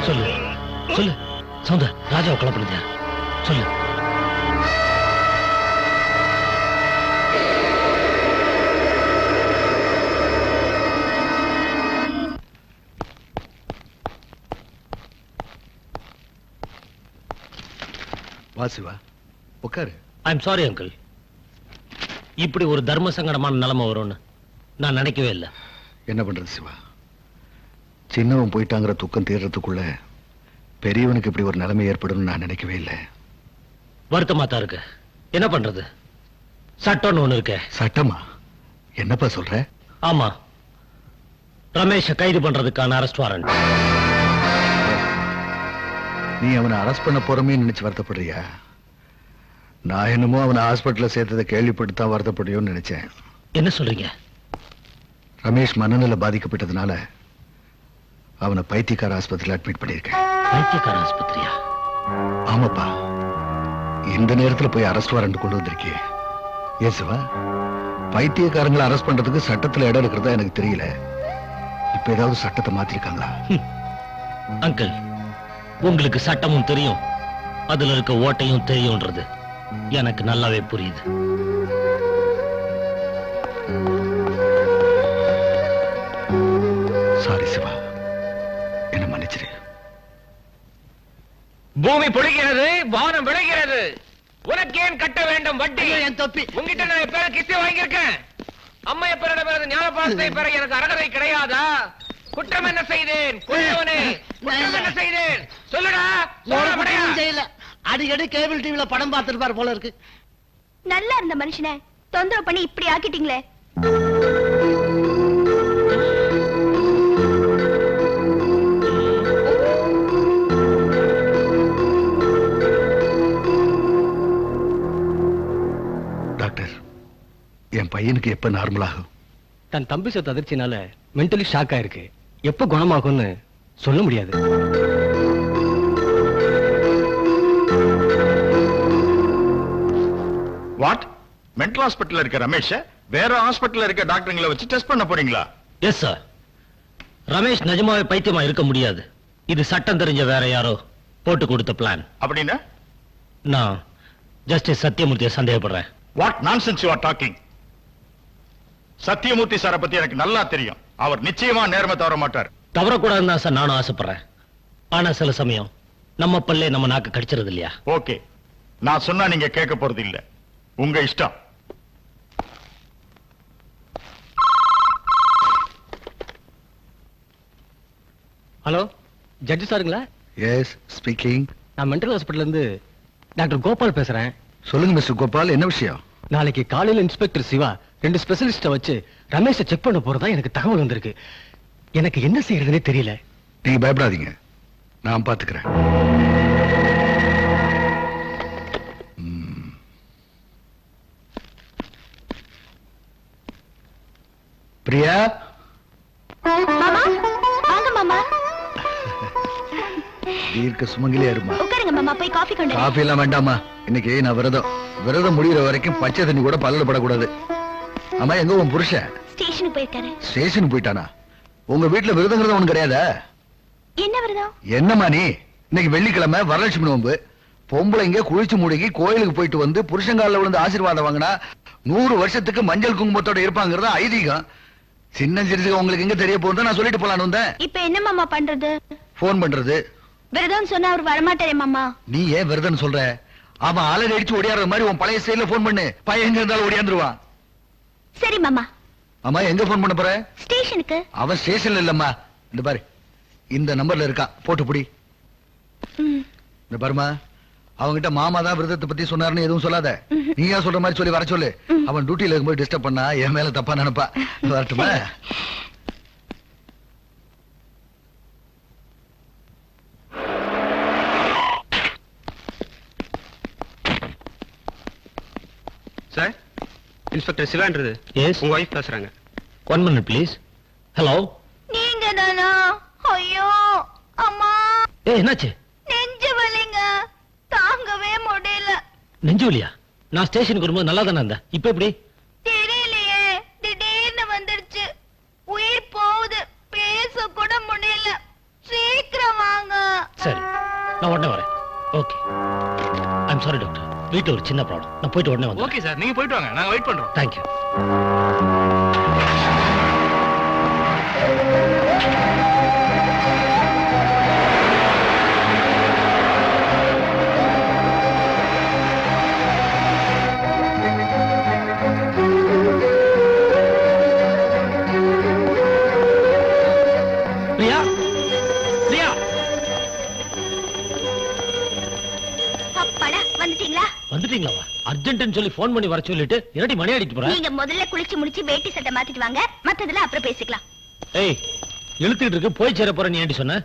சொல்லு சொல்லு சவுந்தர், ராஜாவை கொலை சொல்லு. வா சிவா, உட்காரு. ஐம் சாரி அங்கிள், இப்படி ஒரு தர்ம சங்கடமான நிலைமை வரும்னு நான் நினைக்கவே இல்லை. என்ன பண்றது சிவா, சின்னவன் போயிட்டாங்கிற துக்கம் தீர்றதுக்குள்ள பெரியவனுக்கு இப்படி ஒரு நிலைமை ஏற்படும் நான் நினைக்கவே இல்லை. வருத்தமா தான் இருக்கு. என்ன பண்றது, சட்டம்னு ஒண்ணு இருக்கு. சட்டமா? என்னப்பா சொல்ற? ஆமா, ரமேஷை கைது பண்றதுக்கான அரெஸ்ட் வாரண்ட். நீ அவனை அரெஸ்ட் பண்ண போறமே நினைச்சு வருத்தப்படுறியா? நான் என்னமோ அவனை ஹாஸ்பிட்டல்ல சேர்த்ததை கேள்விப்பட்டுதான் வருத்தப்படுறியோன்னு நினைச்சேன். என்ன சொல்றீங்க? ரமேஷ் மனநிலை பாதிக்கப்பட்டதுனால அவனை பைத்தியக்கார ஆஸ்பத்திரியில் அட்மிட் பண்ணிருக்கேன். பைத்தியக்கார ஆஸ்பத்திரியா? ஆமாப்பா, இந்த நேரத்துல போய் அரெஸ்ட் வாரண்ட் கொண்டு வந்திருக்கே. ஏன் சிவா, பைத்தியக்காரங்களை அரெஸ்ட் பண்றதுக்கு சட்டத்துல இடம் இருக்கிறதா எனக்கு தெரியல. இப்ப ஏதாவது சட்டத்தை மாத்திருக்காங்களா? அங்கிள், உங்களுக்கு சட்டமும் தெரியும், அதுல இருக்க ஓட்டையும் தெரியும்ன்றது எனக்கு நல்லாவே புரியுது. சாரி சிவா, என்ன மன்னிச்சிரு. பூமி பொழிகிறது, வானம் விளைகிறது. உனக்கு ஏன் கட்ட வேண்டும் வட்டி? என் தொப்பி. உங்ககிட்ட நான் எப்ப கிஸ்தி வாங்கியிருக்கேன். அம்மா எப்ப ஞானபாலத்தை பெற எனக்கு அருகதை கிடையாதா? குற்றம் என்ன செய்தேன்? குற்றவனே, குற்றம் என்ன செய்தேன்? சொல்லுடா. செய்யல. அடிக்கடி கேபிள் டிவில படம் பார்த்திருப்பார் போல இருக்கு. நல்லா இருந்த மனுஷனை தொந்தரவு பண்ணி இப்படி ஆக்கிட்டீங்களே. டாக்டர், என் பையனுக்கு எப்ப நார்மல் ஆகும்? தன் தம்பி சொத்து அதிர்ச்சினால மென்டலி ஷாக் ஆயிருக்கு. எப்ப குணமாகும்னு சொல்ல முடியாது. வாட்? மென்டல் ஹாஸ்பிட்டல் இருக்க ரமேஷ் வேற ஹாஸ்பிட்டல் இருக்க டாக்டருங்களை வச்சு டெஸ்ட் பண்ண போறீங்களா? Yes sir. ரமேஷ் நிஜமாவே பைத்தியமா இருக்க முடியாது. இது சட்டம் தெரிஞ்ச வேற யாரோ போட்டு கொடுத்த பிளான். அப்படின்னா நான் ஜஸ்டிஸ் சத்தியமூர்த்தியை சந்தேகப்படுறேன். What nonsense you are talking? Sathyamoorthy சாரை பத்தி எனக்கு நல்லா தெரியும். அவர் நிச்சயமா நேர்மை தவற மாட்டார். தவறக்கூடாதுன்னு தான் சார் நானும் ஆசைப்படுறேன். ஆனா சில சமயம் நம்ம பல்லே நம்ம நாக்கு கடிச்சிருது இல்லையா? ஓகே, நான் சொன்னா நீங்க கேட்க போறது இல்ல. உங்க இஷ்டம். ஹலோ, ஜட்ஜி சாருங்களா? Yes, speaking. நான் மென்டல் ஹாஸ்பிட்டல்ல இருந்து டாக்டர் கோபால் பேசுறேன். சொல்லுங்க மிஸ்டர் கோபால், என்ன விஷயம்? நாளைக்கு காலையில இன்ஸ்பெக்டர் சிவா 2 ஸ்பெஷலிஸ்ட வச்சு ரமேஷை செக் பண்ண போறதா எனக்கு தகவல் வந்திருக்கு. எனக்கு என்ன செய்யறதுனே தெரியல. நீங்க பயப்படாதீங்க, நான் பாத்துக்கிறேன். பிரியா, மாமா வாங்க மாமா. தீர்க்க சுமங்கலியா இருமா. உட்காருங்க மாமா, போய் காஃபி கொண்டு. காஃபி எல்லாம் வேண்டாமா, இன்னைக்கு நான் விரதம் முடிகிற வரைக்கும் பச்சை தண்ணி கூட பல்லுல படக்கூடாது. ஆமா, எங்க உன் புருஷன்? ஸ்டேஷனுக்கு போயிருக்காரு. ஸ்டேஷனுக்கு போயிட்டானா? உங்க வீட்டுல விரதங்கிறது ஒண்ணு கிடையாதா? என்ன விரதம்? என்னம்மா நீ? இன்னைக்கு வெள்ளிக்கிழமை வரலட்சுமி நோம்பு. பொம்பளைங்க குளிச்சு மூழ்கி கோயிலுக்கு போயிட்டு வந்து புருஷங்கால விழுந்து ஆசீர்வாதம் வாங்கினா 100 வருஷத்துக்கு மஞ்சள் குங்குமத்தோட இருப்பாங்கிறதா ஐதீகம். சின்ன சிறுசுக்கு உங்களுக்கு எங்க தெரிய போகுது? நான் சொல்லிட்டு போலான்னு வந்தேன். இப்ப என்ன மாமா பண்றது? போன் பண்றது. விரதம் சொன்னா அவர் வரமாட்டாரே மாமா. நீ ஏன் விரதம் சொல்ற? அவன் அலறி அடிச்சு ஓடியாடுற மாதிரி உன் பழைய ஸ்டைல்ல போன் பண்ணு. பையன் எங்க இருந்தாலும் ஓடியாந்துருவான். சரி மாமா. அம்மா, எங்க போன் பண்ண போற? ஸ்டேஷனுக்கு. அவன் ஸ்டேஷன்ல இல்லம்மா. இந்த பாரு, இந்த நம்பர்ல இருக்கா, போட்டு புடி. இந்த பாருமா, அவங்கிட்ட மாமா தான் விரதத்தை பத்தி சொன்னாருன்னு எதுவும் சொல்லாத. நீயா சொல்ற மாதிரி சொல்லி வர சொல்லு. அவன் டியூட்டில இருக்கும்போது டிஸ்டர்ப் பண்ணா என் மேல தப்பா நினைப்பா. வரட்டுமா? சார், இன்ஸ்பெக்டர் சிவான்றது. எஸ், உங்க வைஃப் பேசுறாங்க. 1 minute ப்ளீஸ். ஹலோ, நீங்க தானா? ஐயோ அம்மா, ஏய் என்னாச்சு? நெஞ்சு வலிங்க, தாங்கவே முடியல. நெஞ்சு வலியா? நான் ஸ்டேஷனுக்கு வரும்போது நல்லா தானே இருந்தேன். இப்ப எப்படி? தெரியலையே, திடீர்னு வந்துருச்சு. உயிர் போகுது, பேச கூட முடியல. சீக்கிரம் வாங்க. சரி, நான் உடனே வரேன். ஓகே. ஐம் சாரி டாக்டர், வீட்டு ஒரு சின்ன ப்ராப்ளம். நான் போயிட்டு உடனே வந்து. ஓகே சார், நீங்க போயிட்டு வாங்க, நாங்க வெயிட் பண்றோம். தேங்க்யூ. பிரியா, பிரியா, அப்பாடா, வந்துட்டீங்களா? வந்துட்டீங்களா? அர்ஜென்ட்னு சொல்லி போன் பண்ணி வர சொல்லிட்டு இரடி மணி அடிச்சு போறேன். நீங்க முதல்ல குளிச்சு முடிச்சு வேட்டி சட்டை மாத்திட்டு வாங்க, மத்ததுல அப்புறம் பேசிக்கலாம். ஏய், இழுத்துக்கிட்டு இருக்கு, போய் சேர போற. நீ ஏண்டி சொன்ன?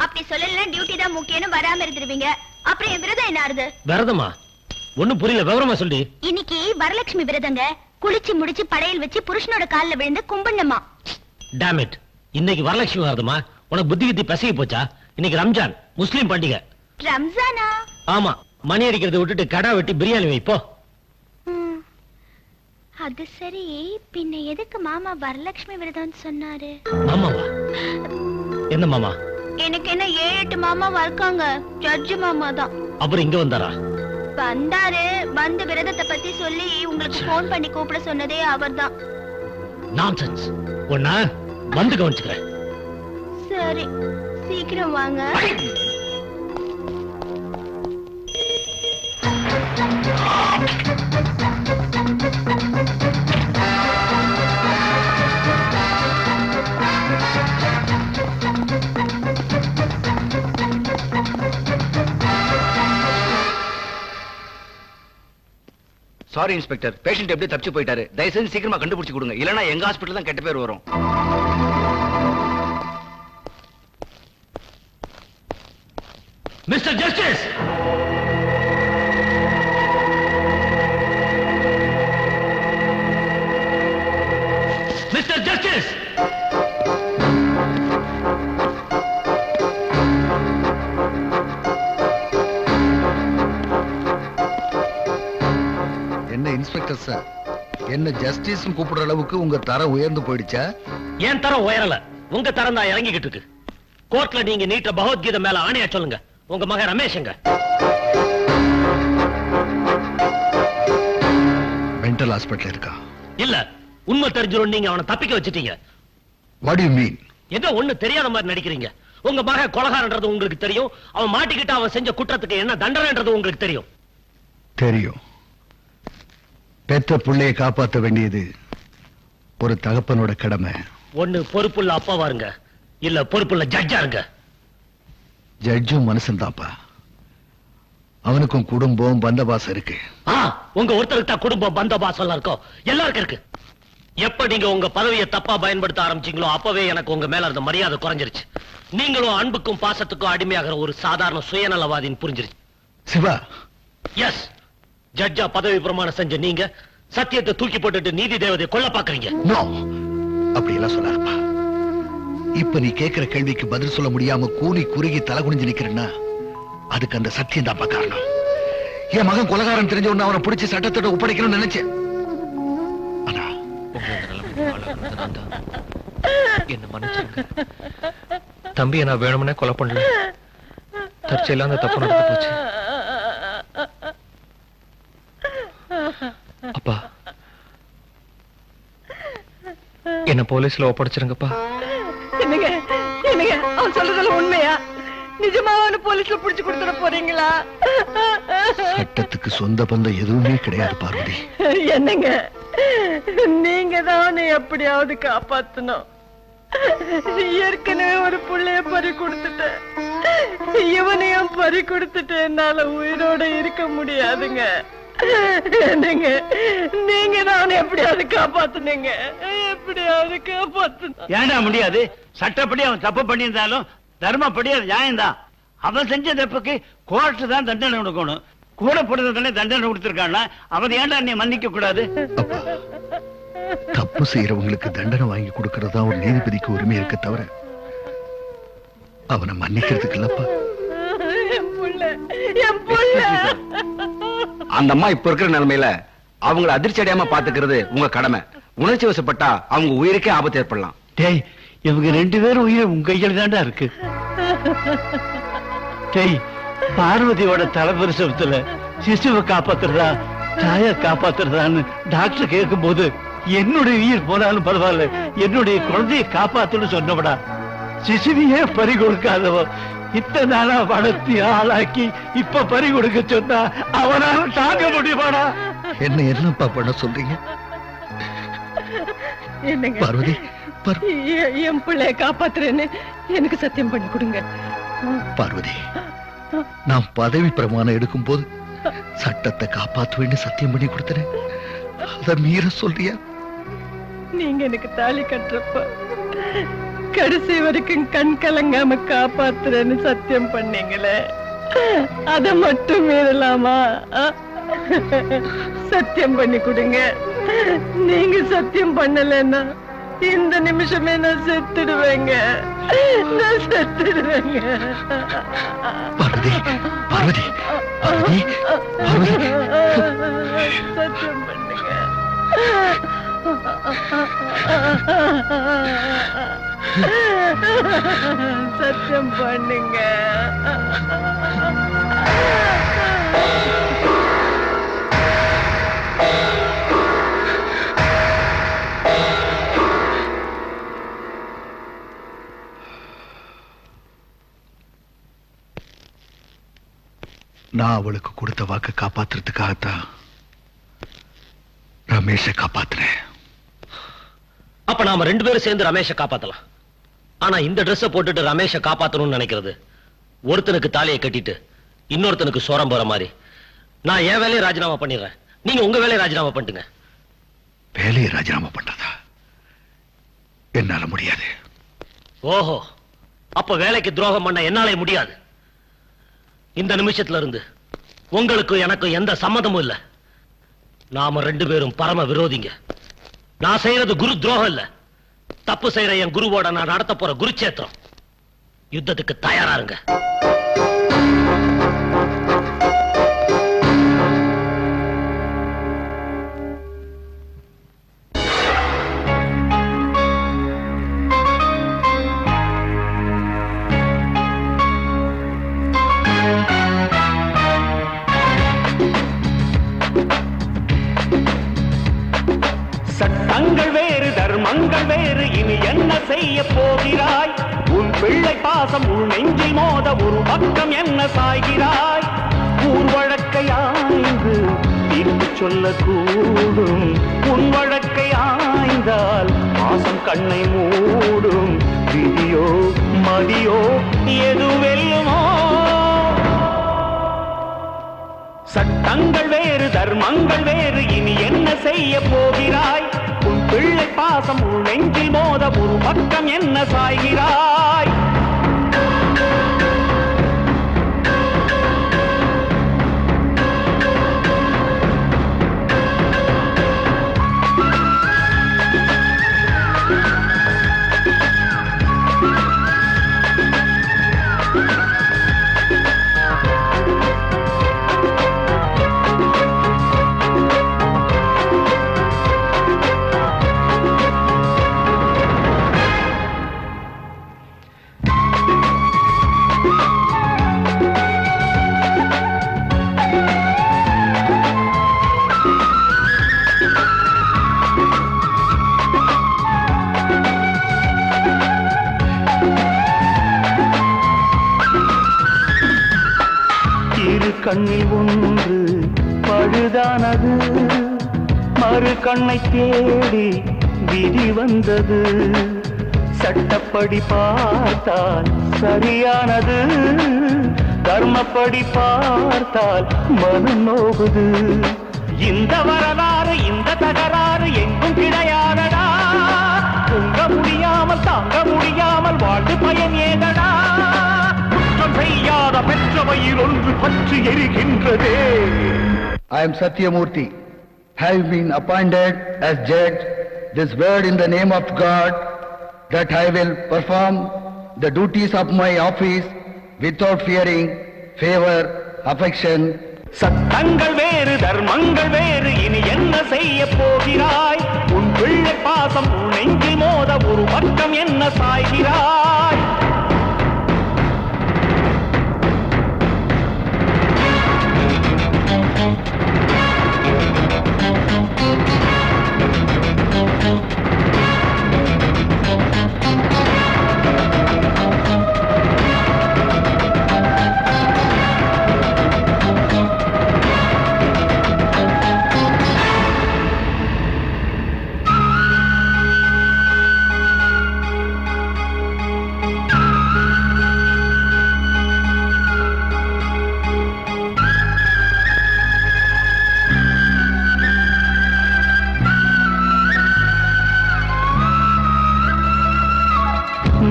அப்படி சொல்லலன்னா டியூட்டி தான் முக்கியம்னு வராம இருந்துருவீங்க. அப்புறம் என் விரதம் என்ன ஆறுது? விரதமா? ஒண்ணும் புரியல, விவரமா சொல்லி. இன்னைக்கு வரலட்சுமி விரதங்க. குளிச்சு முடிச்சு படையல் வச்சு புருஷனோட கால்ல விழுந்து கும்பிடணுமா. டேம் இட், இன்னைக்கு வரலட்சுமி விரதமா? உனக்கு புத்தி கித்தி பசகி போச்சா? இன்னைக்கு ரம்ஜான், முஸ்லீம் பண்டிகை. ரம்ஜானா? ஆமா, மணி அடிக்கிறத விட்டுட்டு கடா வெட்டி பிரியாணி வைப்போ. அது சரி, பின்ன எதுக்கு மாமா வரலட்சுமி விரதம் சொன்னாரு? மாமாவா? என்ன மாமா? எனக்கு என்ன 7-8 மாமாவா இருக்காங்க. ஜட்ஜ் மாமா தான். அப்புறம் இங்க வந்தாரா? வந்தாரு, வந்து விரதத்தை பத்தி சொல்லி உங்களுக்கு போன் பண்ணி கூப்பிட சொன்னதே அவர்தான். நான்சென்ஸ். ஒண்ணா வந்து கவனிச்சுக்கிறேன். சரி, சீக்கிரம் வாங்க. சாரி இன்ஸ்பெக்டர், பேஷண்ட் எப்படி தப்பிச்சு போயிட்டாரு. தயவு செஞ்சு சீக்கிரமா கண்டுபிடிச்சு கொடுங்க, இல்லனா எங்க ஹாஸ்பிடல் தான் கெட்ட பேர் வரும். மிஸ்டர் ஜஸ்டிஸ், மிஸ்டர் ஜஸ்டிஸ், என்ன இன்ஸ்பெக்டர் சார், என்ன ஜஸ்டிஸ் கூப்பிடுற அளவுக்கு உங்க தரம் உயர்ந்து போயிடுச்சா? என் தரம் உயரல, உங்க தரம் தான் இறங்கிக்கிட்டு இருக்கு. கோர்ட்ல நீங்க நீட்ட பகவத்கீதை மேல ஆணையா சொல்லுங்க. உங்க மகன் ரமேஷ்ங்க மென்டல் ஹாஸ்பிடல் இருக்கா? இல்ல, உண்மை தெரிஞ்சிரும் நீங்க அவனை தப்பிக்க வச்சிட்டீங்க. What do you mean? ஏதோ ஒண்ணு தெரியாத மாதிரி நடிக்கிறீங்க. உங்க மகன் கொலைகாரன்றது உங்களுக்கு தெரியும். அவன் மாட்டிக்கிட்டு அவன் செஞ்ச குற்றத்துக்கு என்ன தண்டனைன்றது உங்களுக்கு தெரியும். தெரியும். பெற்ற பிள்ளையை காப்பாற்ற வேண்டியது ஒரு தகப்பனோட கடமை. ஒண்ணு பொறுப்புள்ள அப்பாவா இருங்க, இல்ல பொறுப்புள்ள ஜட்ஜா இருங்க. ஜட்ஜும் மனுஷன் தான்ப்பா. அவனுக்கும் குடும்பம் பந்தபாசம் இருக்கு. உங்க ஒருத்தருக்கு தான் குடும்பம் பந்தபாசம் எல்லாம் இருக்கும், எல்லாருக்கும் இருக்கு. எப்ப நீங்க உங்க பதவியை தப்பா பயன்படுத்த ஆரம்பிச்சீங்களோ அப்பவே எனக்கு உங்க மேல இருந்த மரியாதை குறைஞ்சிருச்சு. நீங்களும் அன்புக்கும் பாசத்துக்கும் அடிமையாகிற ஒரு சாதாரண சுயநலவாதின்னு புரிஞ்சிருச்சு. சிவா, எஸ், ஜட்ஜா பதவி பிரமாணம் செஞ்ச நீங்க சத்தியத்தை தூக்கி போட்டுட்டு நீதி தேவதை கொல்ல பாக்குறீங்க. நோ, அப்படி எல்லாம் சொல்லாதப்பா. இப்ப நீ கேட்கிற கேள்விக்கு பதில் சொல்ல முடியாம கூனி குறுகி தலை குனிஞ்சு நிக்கிறேன்னா அதுக்கு அந்த சத்தியம் தான் காரணம். என் மகன் கொலைகாரன் தெரிஞ்ச உடனே அவனை பிடிச்சி சட்டத்தோட ஒப்படைக்கணும்னு நினைச்சேன். ஆனா என்ன மன்னிச்சிருங்க தம்பியை நான் வேணும்னே கொலை பண்ணல. தற்செயலா அந்த தப்பு நடந்து போச்சு. அப்பா, என்ன போலீஸ்ல ஒப்படைச்சிருங்கப்பா. என்னங்க என்னங்க, அவன் சொல்றதெல்லாம் உண்மையா? நிஜமா அவனு போலீஸ்ல புடிச்சு கொடுத்துட போறீங்களா? சட்டத்துக்கு சொந்த பந்தம் எதுவுமே கிடையாது பார்வதி. என்னங்க, நீங்க தான் அவனை எப்படியாவது காப்பாத்தணும். ஏற்கனவே ஒரு புள்ளைய பறி கொடுத்துட்டேன், இவனையும் பறி கொடுத்துட்டு என்னால உயிரோட இருக்க முடியாதுங்க. என்னங்க, நீங்க தான் அவனை எப்படியாவது காப்பாத்துனீங்க, எப்படியாவது காப்பாத்தணும். ஏண்டா முடியாது? சட்டப்படி அவன் தப்பு பண்ணியிருந்தாலும் தர்மப்படி அது நியாயம்தான். அவன் செஞ்ச தப்புக்கு கோர்ட்டு தான் தண்டனை கொடுக்கணும். கூட போடுறதுல தண்டனை கொடுத்திருக்கான்னா அவன் ஏன்டா நீ மன்னிக்க கூடாது? தப்பு செய்யறவங்களுக்கு தண்டனை வாங்கி கொடுக்கறதா ஒரு நீதிபதிக்கு உரிமை இருக்க தவிர அவனை மன்னிக்கிறதுக்கு இல்லப்பா. அந்த அம்மா இப்ப இருக்கிற நிலைமையில அவங்கள அதிர்ச்சி அடையாம பாத்துக்கிறது உங்க கடமை. உணர்ச்சி வசப்பட்டா அவங்க உயிருக்கே ஆபத்து ஏற்படலாம். டேய், இவங்க 2 பேரும் உயிரை உங்க கையில தாண்டா இருக்கு. டேய், பார்வதியோட தலைபரிசவத்துல சிசுவை காப்பாத்துறதா தாய காப்பாத்துறதான்னு டாக்டர் கேட்கும் போது என்னுடைய உயிர் போனாலும் பரவாயில்ல, என்னுடைய குழந்தையை காப்பாத்துன்னு சொன்னவடா. சிசுவையே பறி கொடுக்காதவ இத்தனை நாளா வளர்த்தி ஆளாக்கி இப்ப பறி கொடுக்க சொன்னா அவனால தாங்க முடியுமாடா? என்ன என்னப்பா பண்ண சொல்றீங்க? என்னங்க பார்வதி, என் பிள்ளைய காப்பாத்துறேன்னு எனக்கு சத்தியம் பண்ணி கொடுங்க. பார்வதி, நான் பதவி பிரமாணம் எடுக்கும் போது சட்டத்தை காப்பாத்துவேன்னு சத்தியம் பண்ணி கொடுத்தேன். அத மீற சொல்றியா? நீங்க எனக்கு தாலி கட்டுறப்ப கடைசி வரைக்கும் கண் கலங்காம காப்பாத்துறேன்னு சத்தியம் பண்ணீங்களே, அத மட்டும் மீறலாமா? சத்தியம் பண்ணி கொடுங்க. நீங்க சத்தியம் பண்ணலன்னா இந்த நிமிஷமே நான் செத்துடுவேங்க, நான் செத்துடுவேங்க. பார்வதி, பார்வதி, பார்வதி, பார்வதி, சத்தியம் பண்ணுங்க. சத்தியம் பண்ணுங்க. நான் அவளுக்கு கொடுத்த வாக்கு காப்பாத்துறதுக்காகத்தான் ரமேஷை காப்பாத்துறேன். அப்ப நாம 2 பேரும் சேர்ந்து ரமேஷை காப்பாத்தலாம். ஆனா இந்த ட்ரெஸ்ஸை போட்டுட்டு ரமேஷை காப்பாத்தணும்னு நினைக்கிறது ஒருத்தனுக்கு தாலியை கட்டிட்டு இன்னொருத்தனுக்கு சோரம் போற மாதிரி. நான் என் வேலையை ராஜினாமா பண்ணிடுறேன். நீங்க உங்க வேலையை ராஜினாமா பண்ணுங்க. வேலையை ராஜினாமா பண்றதா? என்னால முடியாது. ஓஹோ, அப்ப வேலைக்கு துரோகம் பண்ண என்னாலே முடியாது. இந்த நிமிஷத்துல இருந்து உங்களுக்கு எனக்கு எந்த சம்மதமும் இல்ல. நாம 2 பேரும் பரம விரோதிங்க. நான் செய்யறது குரு துரோகம் இல்ல, தப்பு செய்யற என் குருவோட நான் நடத்த போற குருச்சேத்திரம். யுத்தத்துக்கு தயாராருங்க. சட்டங்கள் வேறு தர்மங்கள் வேறு, இனி என்ன செய்ய போகிறாய்? உன் பிள்ளை பாசம் உன் நெஞ்சில் மோத ஒரு பக்கம் என்ன சாய்கிறாய்? ஊர் வழக்கை ஆய்ந்து தீர்ப்பு சொல்லக்கூடும். உன் வழக்கை ஆய்ந்தால் பாசம் கண்ணை மூடும். விதியோ மதியோ எது வெல்லுமோ? சட்டங்கள் வேறு தர்மங்கள் வேறு, இனி என்ன செய்ய போகிறாய்? உன் பிள்ளை பாசம் உன் நெஞ்சில் மோத ஒரு பக்கம் என்ன சாய்கிறாய்? கண்ணில் ஒன்று பழுதானது, மறு கண்ணை தேடி விதி வந்தது. சட்டப்படி பார்த்தால் சரியானது, தர்மப்படி பார்த்தால் மனம் நோகுது. இந்த வரலாறு இந்த தகராறு எங்கும் கிடையாதடா. தூங்க முடியாமல் தாங்க முடியாமல் வாழ்ந்து பயன் ஏதடா. செய்யாத பெற்றவையில் ஒன்று பற்றி எரிகின்றதே. I am Satyamurthy, have been appointed as judge this word in the name of God, that I will perform the duties of my office without fearing favor, affection. சட்டங்கள் வேறு தர்மங்கள் வேறு, இனி என்ன செய்ய போகிறாய்? உன் பிள்ளை பாசம் உன் நெஞ்சில் மோத ஒரு பக்கம் என்ன சாய்கிறாய்?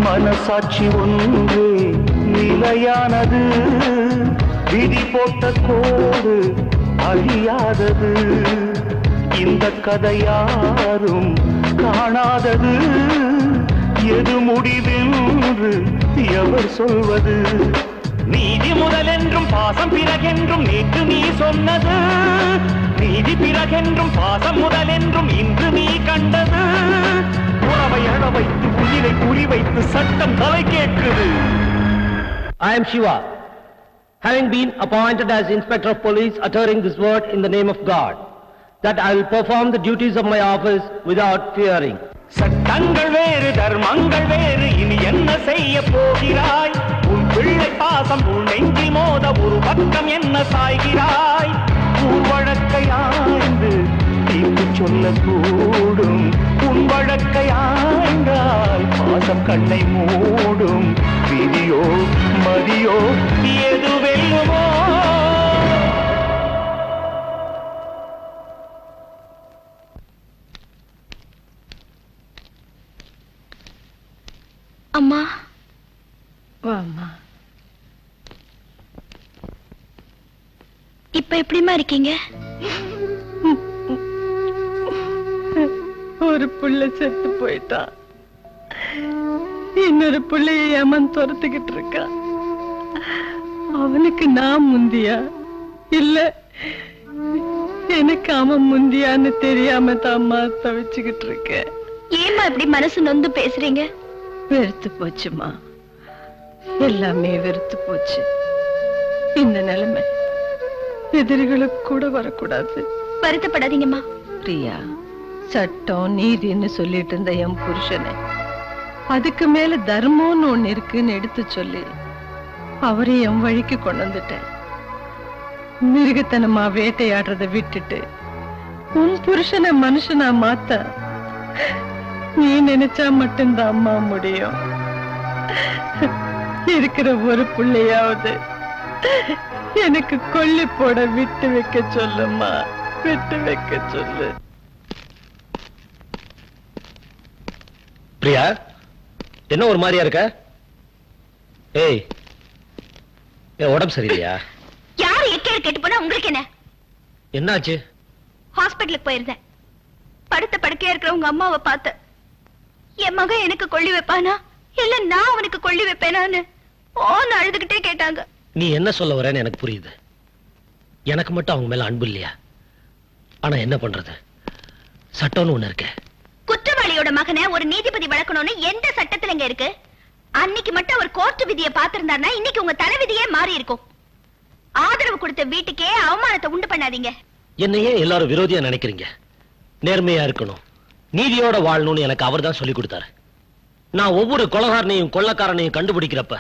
மனசாட்சி ஒன்று நிலையானது, விதி போட்ட கோடு அழியாதது. இந்த கதை யாரும் காணாதது, எது முடிவென்று எவர் சொல்வது? நீதி முதலென்றும் பாசம் பிறகென்றும் நேற்று நீ சொன்னது, நீதி பிறகென்றும் பாசம் முதலென்றும் இன்று நீ கண்டது. உறவை அழ வைத்து உயிரை குறி வைத்து சட்டம் தலை கேட்குது. I am Shiva, having been appointed as Inspector of Police, uttering this word in the name of God, that I will perform the duties of my office without fearing. சட்டங்கள் வேறு தர்மங்கள் வேறு, இனி என்ன செய்ய போகிறாய்? உன் பிள்ளை பாசம் உன் நெஞ்சில் மோத ஒரு பக்கம் என்ன சாய்கிறாய்? உன் வழக்கை ஆய்ந்து தீர்ப்பு சொல்லக்கூடும். உன் வழக்கை ஆய்ந்தால் பாசம் கண்ணை மூடும். விதியோ மதியோ எது வெல்லுமோ? அம்மா வாம்மா. இப்ப எப்படிமா இருக்கீங்க? ஒரு புள்ள செத்து போயிட்டான், இன்னொரு புள்ளைய ஏமாந்து துரத்துக்கிட்டு இருக்கா. அவனுக்கு நான் முந்தியா இல்ல எனக்கு அவன் முந்தியான்னு தெரியாம தாம்மா தவிச்சுக்கிட்டு இருக்கேன். ஏமா இப்படி மனசு நொந்து பேசுறீங்க? வெறுத்து போச்சுமா, எல்லாமே வெறுத்து போச்சு. இந்த நிலைமை எதிரிகளுக்கு கூட வரக்கூடாது. வருத்தப்படாதீங்கம்மா. பிரியா, சட்டம் நீதின்னு சொல்லிட்டு இருந்த என் புருஷனை அதுக்கு மேல தர்மம்னு ஒண்ணு இருக்குன்னு எடுத்து சொல்லி அவரை என் வழிக்கு கொண்டு வந்துட்டேன். மிருகத்தனமா வேட்டையாடுறத விட்டுட்டு உன் புருஷனை மனுஷனா மாத்த நீ நினைச்சா மட்டும்தான் அம்மா முடியும். இருக்கிற ஒரு புள்ளையாவது எனக்கு கொல்லி போட விட்டு வைக்க சொல்லுமா, விட்டு வைக்க சொல்லு. பிரியா, என்ன ஒரு மாதிரியா இருக்க? ஏய், உடம்பு சரியில்லையா? யாரு எக்கேடு கேட்டு போனா உங்களுக்கு என்ன? என்னாச்சு? ஹாஸ்பிட்டலுக்கு போயிருந்தேன். படுத்த படுக்கையா இருக்கிற உங்க அம்மாவை பார்த்த. என் மகன் எனக்கு கொள்ளி வைப்பானா இல்ல நான் அவனுக்கு கொள்ளி வைப்பேனான்னு ஓன்னு அழுதுகிட்டே கேட்டாங்க. நீ என்ன சொல்ல வரேன்னு எனக்கு புரியுது. எனக்கு மட்டும் அவங்க மேல அன்பு இல்லையா? ஆனா என்ன பண்றது, சட்டம்னு ஒண்ணு இருக்கு. குற்றவாளியோட மகனை ஒரு நீதிபதி வளர்க்கணும்னு எந்த சட்டத்துல இங்க இருக்கு? அன்னைக்கு மட்டும் ஒரு கோர்ட் விதியை பார்த்திருந்தாருன்னா இன்னைக்கு உங்க தலைவிதியே மாறி இருக்கும். ஆதரவு கொடுத்த வீட்டுக்கே அவமானத்தை உண்டு பண்ணாதீங்க. என்னையே எல்லாரும் விரோதியா நினைக்கிறீங்க. நேர்மையா இருக்கணும், நீதியோட வாழணும்னு எனக்கு அவர் தான் சொல்லி கொடுத்தாரு. நான் ஒவ்வொரு கொலைகாரனையும் கொள்ளக்காரனையும் கண்டுபிடிக்கிறப்ப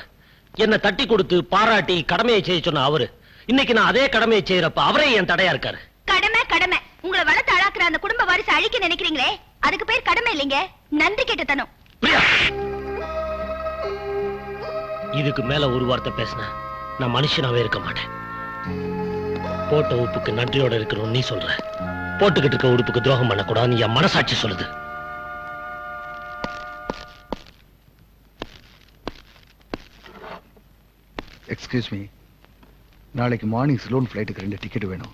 என்ன தட்டி கொடுத்து பாராட்டி கடமையை செய்ய சொன்ன அவரு இன்னைக்கு நான் அதே கடமையை செய்யறப்ப அவரே என் தடையா இருக்காரு. கடமை கடமை. உங்களை வளர்த்து அழாக்குற அந்த குடும்ப வாரிசு அழிக்க நினைக்கிறீங்களே, அதுக்கு பேர் கடமை இல்லைங்க, நன்றி கெட்டத்தனம். இதுக்கு மேல ஒரு வார்த்தை பேசின நான் மனுஷனாவே இருக்க மாட்டேன். போட்ட உப்புக்கு நன்றியோட இருக்கணும் நீ சொல்ற, போட்டுக்கிட்டு இருக்க உடுப்புக்கு துரோகம் பண்ணக்கூடாதுன்னு என் மனசாட்சி சொல்லுது. எக்ஸ்கியூஸ் மீ, நாளைக்கு மார்னிங் சிலோன் ஃபிளைட்டுக்கு 2 டிக்கெட் வேணும்.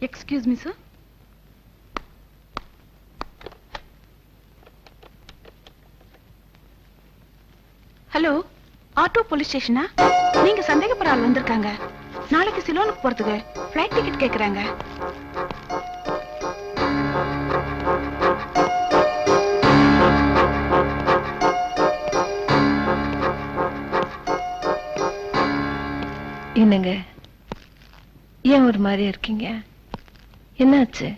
Excuse me sir. Hello, auto police ஸ்டேஷனா? நீங்க சந்தேகப்படுற ஆள் வந்திருக்காங்க. நாளைக்கு சிலோனுக்கு போறதுக்கு ஃபிளைட் டிக்கெட் கேக்குறாங்க. என்னங்க, ஏன் ஒரு மாதிரி இருக்கீங்க? என்னாச்சு?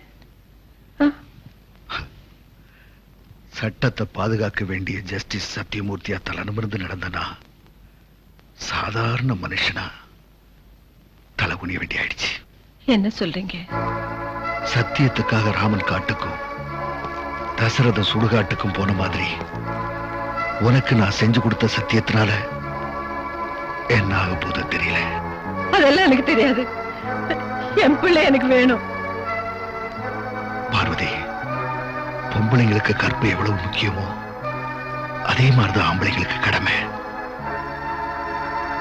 சட்டத்தை பாதுகாக்க வேண்டிய ஜஸ்டிஸ் சத்தியமூர்த்தியா தலைநிமிர்ந்து நடந்தனா சாதாரண மனுஷனா தலைகுனிய வேண்டி ஆயிடுச்சு. என்ன சொல்றீங்க? சத்தியத்துக்காக ராமன் காட்டுக்கும் தசரத சுடுகாட்டுக்கும் போன மாதிரி உனக்கு நான் செஞ்சு கொடுத்த சத்தியத்தினால என்ன ஆக போத தெரியல. அதெல்லாம் எனக்கு தெரியாது. என் பிள்ளை எனக்கு வேணும். பார்வதி, பொம்பளைங்களுக்கு கற்பு எவ்வளவு முக்கியமோ அதே மாதிரிதான் ஆம்பளைங்களுக்கு கடமை.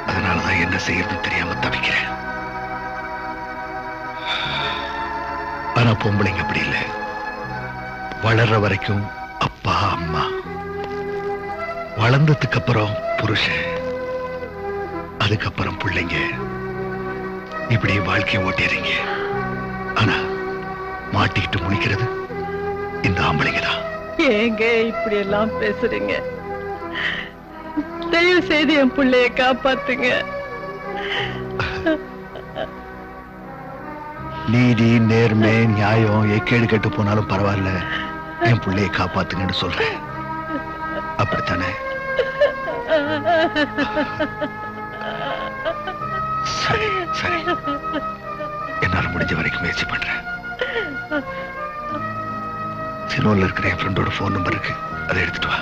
அதனாலதான் என்ன செய்யறது தெரியாம தவிக்கிறேன். ஆனா பொம்பளைங்க அப்படி இல்லை. வளர்ற வரைக்கும் அப்பா அம்மா, வளர்ந்ததுக்கு அப்புறம் புருஷன், அதுக்கப்புறம் பிள்ளைங்க, இப்படி வாழ்க்கையை ஓட்டிடுறீங்க. ஆனா மாட்டிக்கிட்டு முழிக்கிறது இந்த ஆம்பளைங்க தான். ஏங்க இப்படி எல்லாம் பேசுறீங்க? தயவு செய்து என் பிள்ளைய காப்பாத்துங்க. நீதி, நேர்மை, நியாயம் எக்கேடு கெட்டு போனாலும் பரவாயில்ல, என் பிள்ளையை காப்பாத்துங்கன்னு சொல்றேன். அப்படித்தானே? சரி சரி, என்னால முடிஞ்ச வரைக்கும் முயற்சி பண்றேன். சிலோன்ல இருக்கிற என் ஃப்ரெண்டோட போன் நம்பர் இருக்கு, அதை எடுத்துட்டு வா.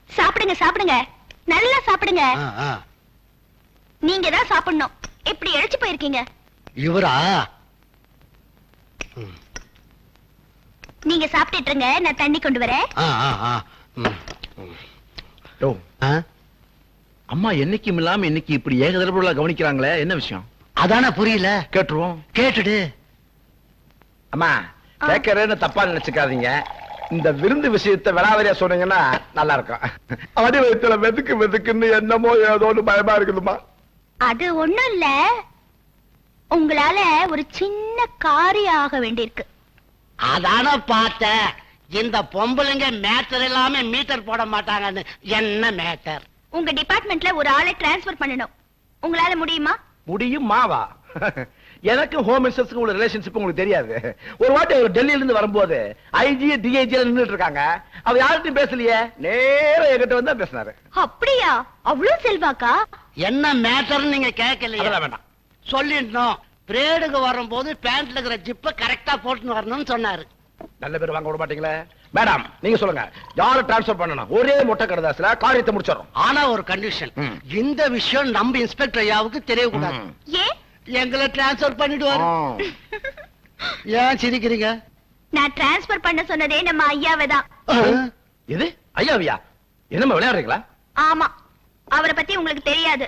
சாப்பிடுங்க சாப்பிடுங்க, நல்லா சாப்பிடுங்க. நீங்க தான் சாப்பிடணும். இப்படி இழைச்சு போயிருக்கீங்க. இவரா? நீங்க சாப்பிட்டுட்டு இருங்க, நான் தண்ணி கொண்டு வரேன். அம்மா என்னைக்கும் இல்லாம இன்னைக்கு இப்படி ஏகதரப்புல கவனிக்கிறாங்களே, என்ன விஷயம்? அதான புரியல. கேட்டுருவோம். கேட்டுடு. அம்மா கேட்கறேன்னு தப்பா நினைச்சுக்காதீங்க. இந்த விருந்து விஷயத்தை விளாவரியா சொன்னீங்கன்னா நல்லா இருக்கும். அடி வயிற்றுல வெதுக்கு வெதுக்குன்னு என்னமோ ஏதோன்னு பயமா இருக்குதுமா. அது ஒண்ணும் இல்ல, உங்களால ஒரு சின்ன காரியம் ஆக வேண்டியிருக்கு. அதான பார்த்த. இந்த பொம்பளைங்க மேட்டர் இல்லாம மீட்டர் போட மாட்டாங்கன்னு. என்ன மேட்டர்? உங்க டிபார்ட்மெண்ட்ல ஒரு ஆளை டிரான்ஸ்பர் பண்ணணும். உங்களால முடியுமா? முடியும் மாவா? எனக்கு ஹோம் மினிஸ்டர்ஸ்க்கு உள்ள ரிலேஷன்ஷிப் உங்களுக்கு தெரியாது. ஒரு வாட்டி அவர் டெல்லியில இருந்து வரும்போது ஐஜி டிஐஜி நின்னுட்டு இருக்காங்க. அவர் யார்கிட்டயும் பேசலையே, நேரா என்கிட்ட வந்து பேசினாரு. அப்படியா? அவ்வளவு செல்வாக்கா? என்ன மேட்டர்னு நீங்க கேட்கலையா? அதெல்லாம் வேண்டாம். சொல்லிடணும். பிரேடுக்கு வரும்போது பேண்ட்ல இருக்கிற ஜிப்ப கரெக்டா போட்டுன்னு வரணும்னு சொன்னாரு. நல்ல பேர் வாங்க விட மாட்டீங்களே. மேடம் நீங்க சொல்லுங்க, யாரை டிரான்ஸ்பர் பண்ணணும்? ஒரே மொட்டை கடுதாசுல காரியத்தை முடிச்சிடறோம். ஆனா ஒரு கண்டிஷன், இந்த விஷயம் நம்ம இன்ஸ்பெக்டர் ஐயாவுக்கு தெரியக்கூடாது. ஏன்? எங்களை டிரான்ஸ்பர் பண்ணிடுவாரு. ஏன் சிரிக்கிறீங்க? நான் டிரான்ஸ்பர் பண்ண சொன்னதே நம்ம ஐயாவை தான். இது ஐயாவியா? என்னமா விளையாடுறீங்களா? ஆமா, அவரை பத்தி உங்களுக்கு தெரியாது.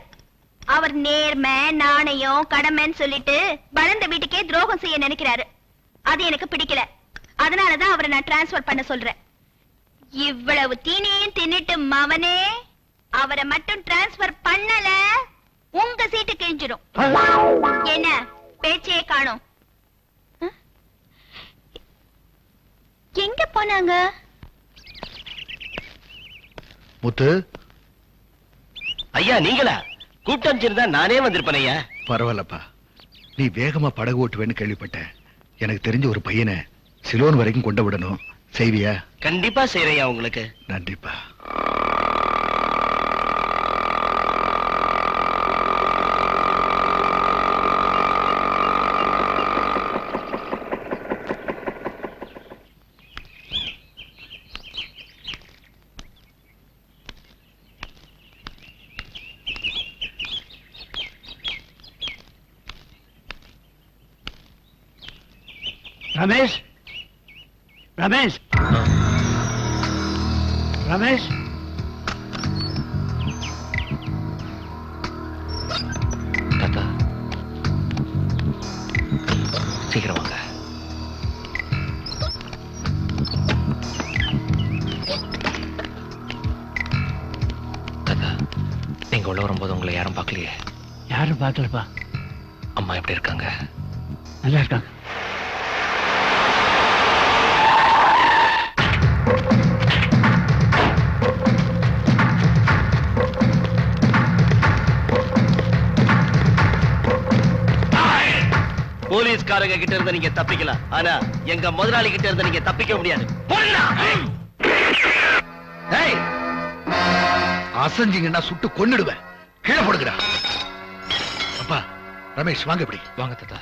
அவர் நேர்மை, நாணயம், கடமைன்னு சொல்லிட்டு வளர்ந்த வீட்டுக்கே துரோகம் செய்ய நினைக்கிறாரு. அது எனக்கு பிடிக்கல. அதனாலதான் அவரை நான் டிரான்ஸ்பர் பண்ண சொல்றேன். இவ்வளவு தீனியும் தின்னுட்டு மவனே அவரை மட்டும் டிரான்ஸ்பர் பண்ணல, உங்க சீட்டு கிழிஞ்சிடும். என்ன பேச்சே காணோம்? எங்க போனாங்க? முத்து. ஐயா நீங்களா? கூப்பிட்டு அனுப்பிச்சிருந்தா நானே வந்திருப்பேன் ஐயா. பரவாயில்லப்பா, நீ வேகமா படகு ஓட்டுவேன்னு கேள்விப்பட்டேன். எனக்கு தெரிஞ்ச ஒரு பையனை சிலோன் வரைக்கும் கொண்டு விடணும். செய்வியா? கண்டிப்பா செய்யறையா உங்களுக்கு. நன்றிப்பா. ரமேஷ், ரமேஷ், ரமேஷ். தாத்தா சீக்கிரம் வாங்க. தாத்தா நீங்க உள்ள வரும்போது உங்களை யாரும் பார்க்கலையே? யாரும் பார்க்கலப்பா. அம்மா எப்படி இருக்காங்க? நல்லா இருக்காங்க. போலீஸ்காரங்க கிட்ட இருந்து நீங்க தப்பிக்கலாம், ஆனா எங்க முதலாளி கிட்ட இருந்து நீங்க தப்பிக்க முடியாது. அசஞ்சிங்கன்னா சுட்டு கொன்னுடுவேன். கீழே போடுங்கடா. அப்பா ரமேஷ் வாங்க. இப்படி வாங்க தாத்தா.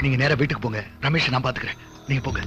நீங்க நேரா வீட்டுக்கு போங்க. ரமேஷ் நான் பாத்துக்கிறேன். நீங்க போங்க.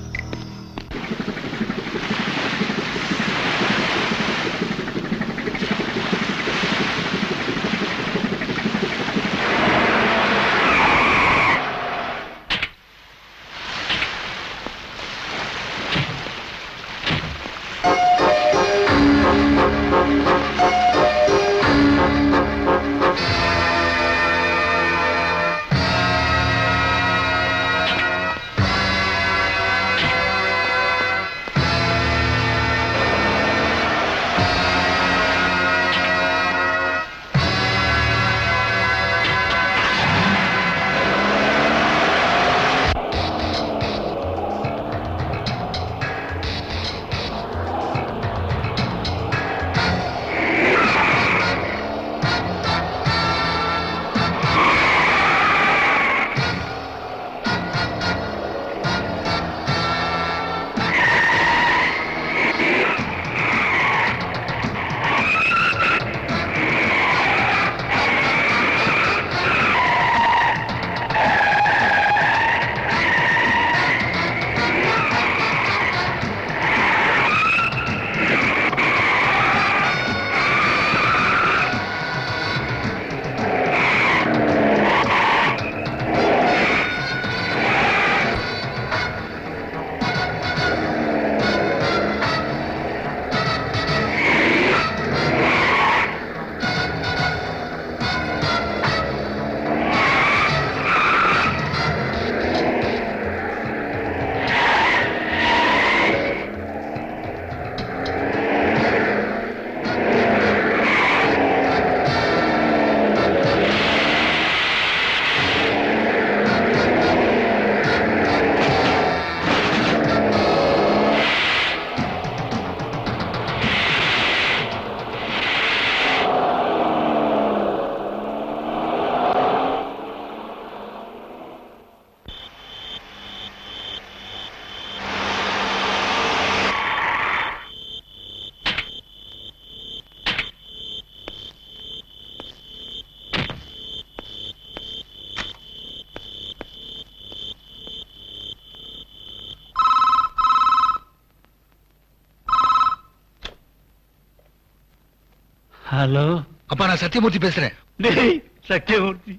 ஹலோ அப்பா, நான் சத்தியமூர்த்தி பேசுறேன். டேய் சத்தியமூர்த்தி,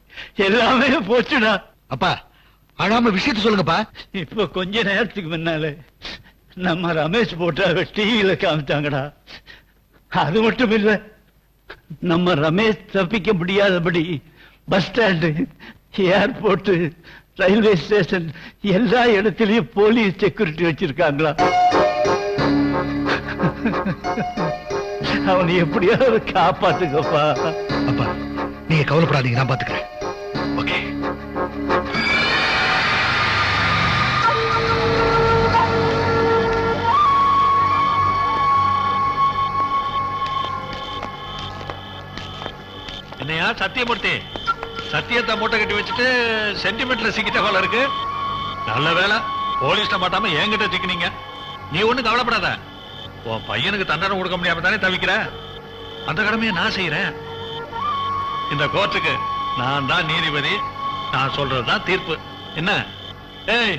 எல்லாமே போச்சுடா. அப்பா, அழாம விஷயத்த சொல்லுங்கப்பா. இப்ப கொஞ்ச நேரத்துக்கு முன்னால நம்ம ரமேஷ் போட்டாவை டிவியில காமிச்சாங்கடா. அது மட்டும் இல்ல, நம்ம ரமேஷ் தப்பிக்க முடியாதபடி bus stand, airport, railway station எல்லா இடத்திலயும் போலீஸ் செக்யூரிட்டி வச்சிருக்காங்களா. அவனை எப்படியாவது காப்பாத்துக்கப்பா. அப்பா, நீங்க கவலைப்படாதீங்க, நான் பாத்துக்கிறேன். ஓகே. என்னையா சத்தியமூர்த்தி, சத்தியத்தை மூட்டை கட்டி வச்சுட்டு சென்டிமெண்ட்ல சிக்கிட்ட போல இருக்கு. நல்ல வேலை போலீஸ்ல மாட்டாம என்கிட்ட சிக்கினீங்க. நீ ஒண்ணு கவலைப்படாத. உன் பையனுக்கு தண்டனை கொடுக்க முடியாம தானே தவிக்கிற. அந்த கடமையை நான் செய்யறேன். இந்த கோர்ட்டுக்கு நான் தான் நீதிபதி. நான் சொல்றதுதான் தீர்ப்பு. என்ன? ஏய்,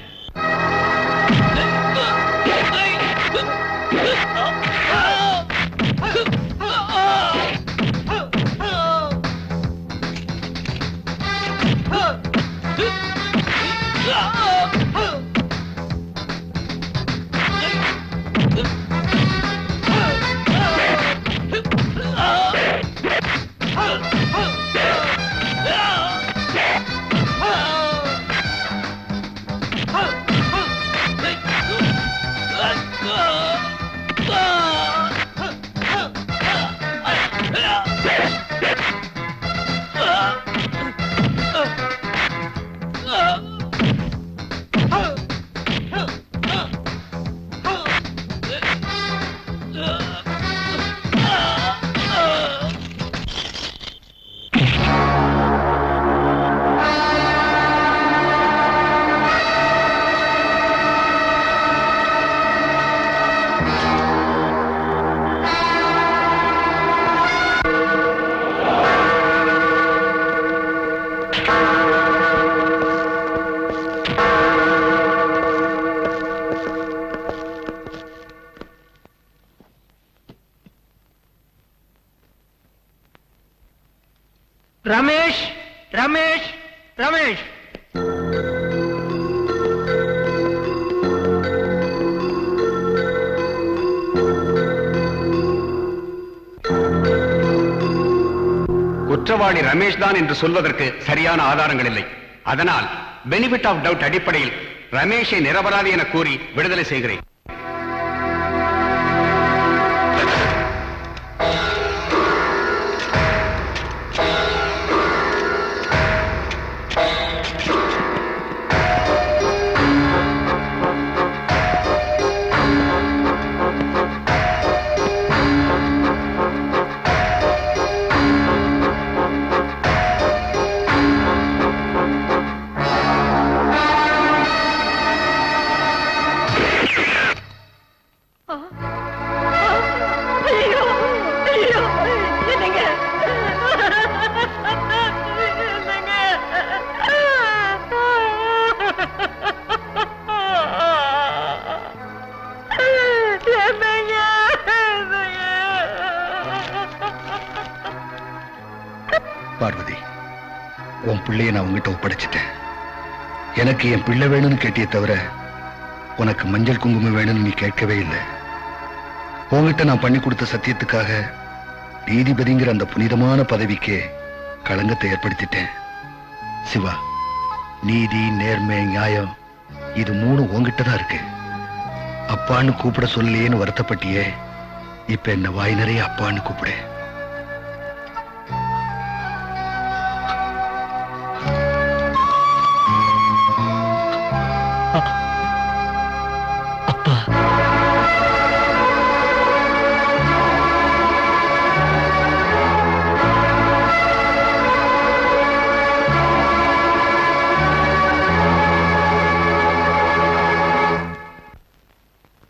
ரமேஷ், ரமேஷ், ரமேஷ். குற்றவாளி ரமேஷ் தான் என்று சொல்வதற்கு சரியான ஆதாரங்கள் இல்லை. அதனால் பெனிஃபிட் ஆஃப் டவுட் அடிப்படையில் ரமேஷை நிரபராதி என கூறி விடுதலை செய்கிறேன். பார்வதி, உன் பிள்ளைய நான் உங்ககிட்ட ஒப்படைச்சிட்டேன். எனக்கு என் பிள்ளை வேணும்னு கேட்டியே தவிர உனக்கு மஞ்சள் குங்குமம் வேணும்னு நீ கேட்கவே இல்லை. உங்ககிட்ட நான் பண்ணி கொடுத்த சத்தியத்துக்காக நீதிபதிங்கிற அந்த புனிதமான பதவிக்கு களங்கத்தை ஏற்படுத்திட்டேன். சிவா, நீதி, நேர்மை, நியாயம் இது மூணு உங்ககிட்ட தான் இருக்கு. அப்பான்னு கூப்பிட சொல்லையேன்னு வருத்தப்பட்டியே, இப்ப என்ன வாய் நிறைய அப்பான்னு கூப்பிடு.